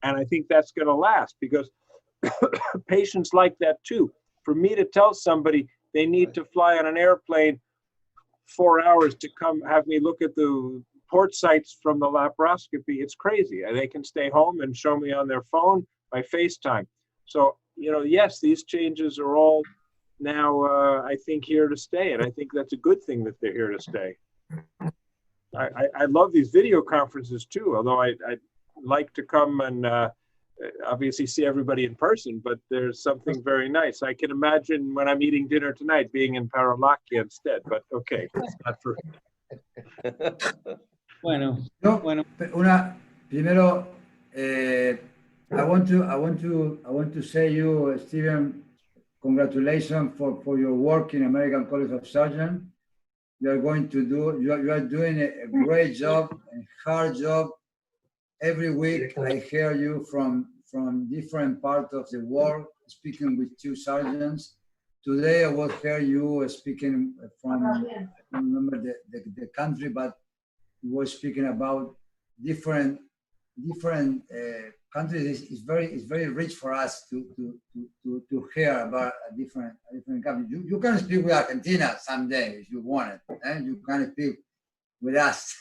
And I think that's going to last because patients like that too. For me to tell somebody they need to fly on an airplane 4 hours to come have me look at the port sites from the laparoscopy, it's crazy. They can stay home and show me on their phone by FaceTime. So, you know, yes, these changes are all now, I think, here to stay. And I think that's a good thing that they're here to stay. I love these video conferences too, although I'd like to come and obviously see everybody in person, but there's something very nice. I can imagine when I'm eating dinner tonight being in Paralakia instead, but okay, it's not for. Bueno, No, bueno. Primero, I want to say you, Stephen, congratulations for your work in American College of Surgeons. You are doing a great job, a hard job. Every week I hear you from different parts of the world speaking with 2 surgeons. Today I will hear you speaking from, I don't remember the country, but you were speaking about different countries. It's very rich for us to hear about a different country. You can speak with Argentina someday if you want it. You can speak with us.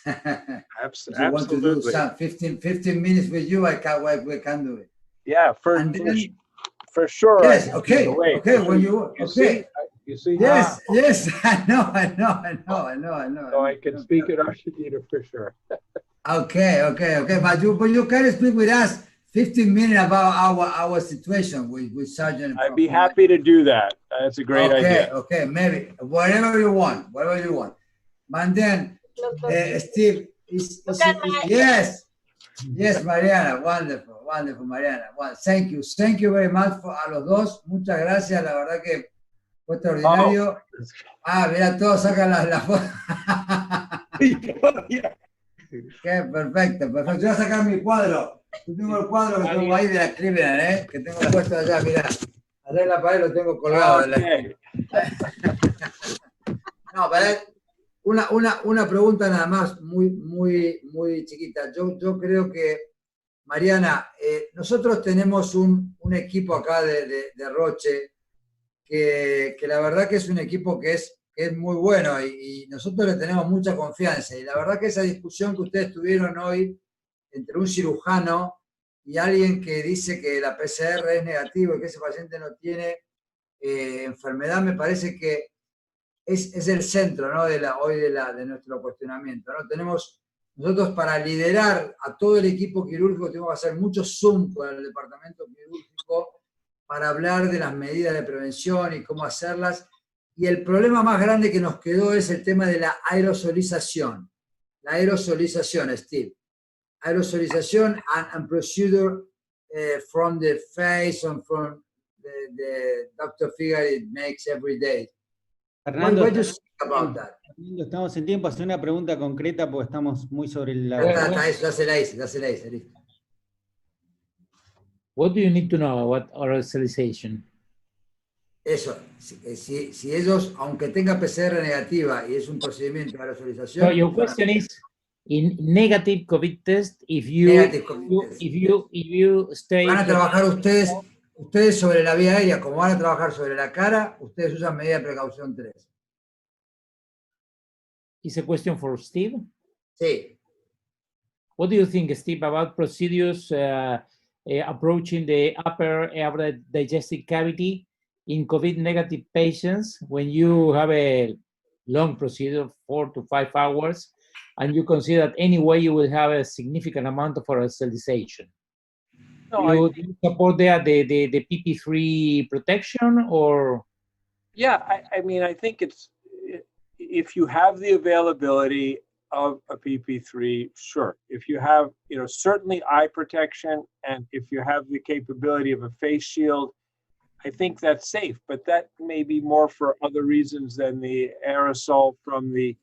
Absolutely. You want to do some 15 minutes with you, we can do it. Yeah, for sure. Yes, okay, when you see? You see? Yes, yes, I know. So I can speak in Argentina for sure. Okay, but you can speak with us 15 minutes about our situation with Sergeant. I'd be happy to do that. That's a great idea. Okay, maybe whatever you want. And then Steve yes, Mariana, wonderful, Mariana. Well, thank you very much a los dos. Muchas gracias, la verdad que fue extraordinario. Mira, todos sacan la foto. Qué perfecto. Yo voy a sacar mi cuadro. Yo tengo el cuadro que tengo ahí de la Cleveland, que tengo puesto allá, mira. Allá en la pared lo tengo colgado. No, pero una pregunta nada más, muy chiquita. Yo creo que, Mariana, nosotros tenemos un equipo acá de Roche que la verdad que es un equipo que es muy bueno y nosotros le tenemos mucha confianza. Y la verdad que esa discusión que ustedes tuvieron hoy entre un cirujano y alguien que dice que la PCR es negativa y que ese paciente no tiene enfermedad, me parece que es el centro, ¿no? de nuestro cuestionamiento, ¿no? Nosotros para liderar a todo el equipo quirúrgico tenemos que hacer muchos Zoom con el departamento quirúrgico para hablar de las medidas de prevención y cómo hacerlas. Y el problema más grande que nos quedó es el tema de la aerosolización. La aerosolización, Steve. Aerosolización and procedure from the face and from the Dr. Figari makes every day. Fernando, What do you think about that? Estamos en tiempo, hacer una pregunta concreta porque estamos muy sobre la... Ya se la hice, listo. What do you need to know about aerosolization? Eso, si ellos, aunque tenga PCR negativa y es un procedimiento de aerosolización... So your question is, in negative COVID test, if you stay... Van a trabajar ustedes sobre la vía aérea, como van a trabajar sobre la cara, ustedes usan medida de precaución 3. Is a question for Steve? Sí. What do you think, Steve, about procedures approaching the upper digestive cavity in COVID-negative patients when you have a long procedure, 4 to 5 hours, and you consider that anyway you will have a significant amount of aerosolization. No, Do you support the PP3 protection, or? Yeah, I mean, I think it's, if you have the availability of a PP3, sure. If you have, certainly eye protection, and if you have the capability of a face shield, I think that's safe, but that may be more for other reasons than the aerosol from the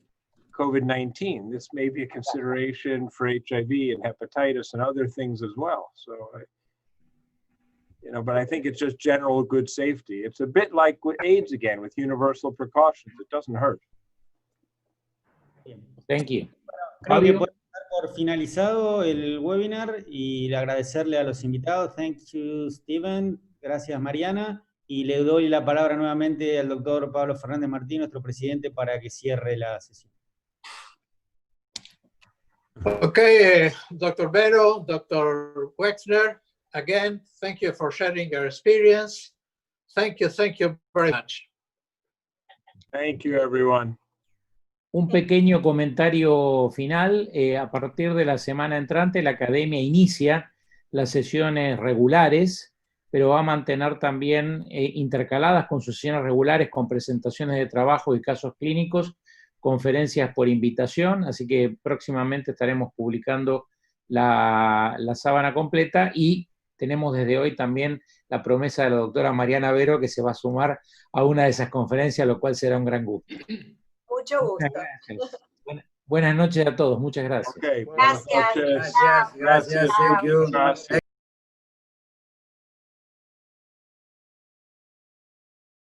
COVID-19. This may be a consideration for HIV and hepatitis and other things as well. So, but I think it's just general good safety. It's a bit like with AIDS again, with universal precautions. It doesn't hurt. Thank you. Creo que Fabio? puede dar por finalizado el webinar y agradecerle a los invitados. Thank you, Steven. Gracias, Mariana. Y le doy la palabra nuevamente al doctor Pablo Fernández Martí, nuestro presidente, para que cierre la sesión. Okay, Dr. Berho, Dr. Wexner, again, thank you for sharing your experience. Thank you very much. Thank you, everyone. Un pequeño comentario final. A partir de la semana entrante, la Academia inicia las sesiones regulares, pero va a mantener también intercaladas con sus sesiones regulares, con presentaciones de trabajo y casos clínicos, conferencias por invitación, así que próximamente estaremos publicando la sábana completa, y tenemos desde hoy también la promesa de la doctora Mariana Berho, que se va a sumar a una de esas conferencias, lo cual será un gran gusto. Mucho gusto. Buenas noches a todos, muchas gracias. Okay. Gracias. Gracias, thank you.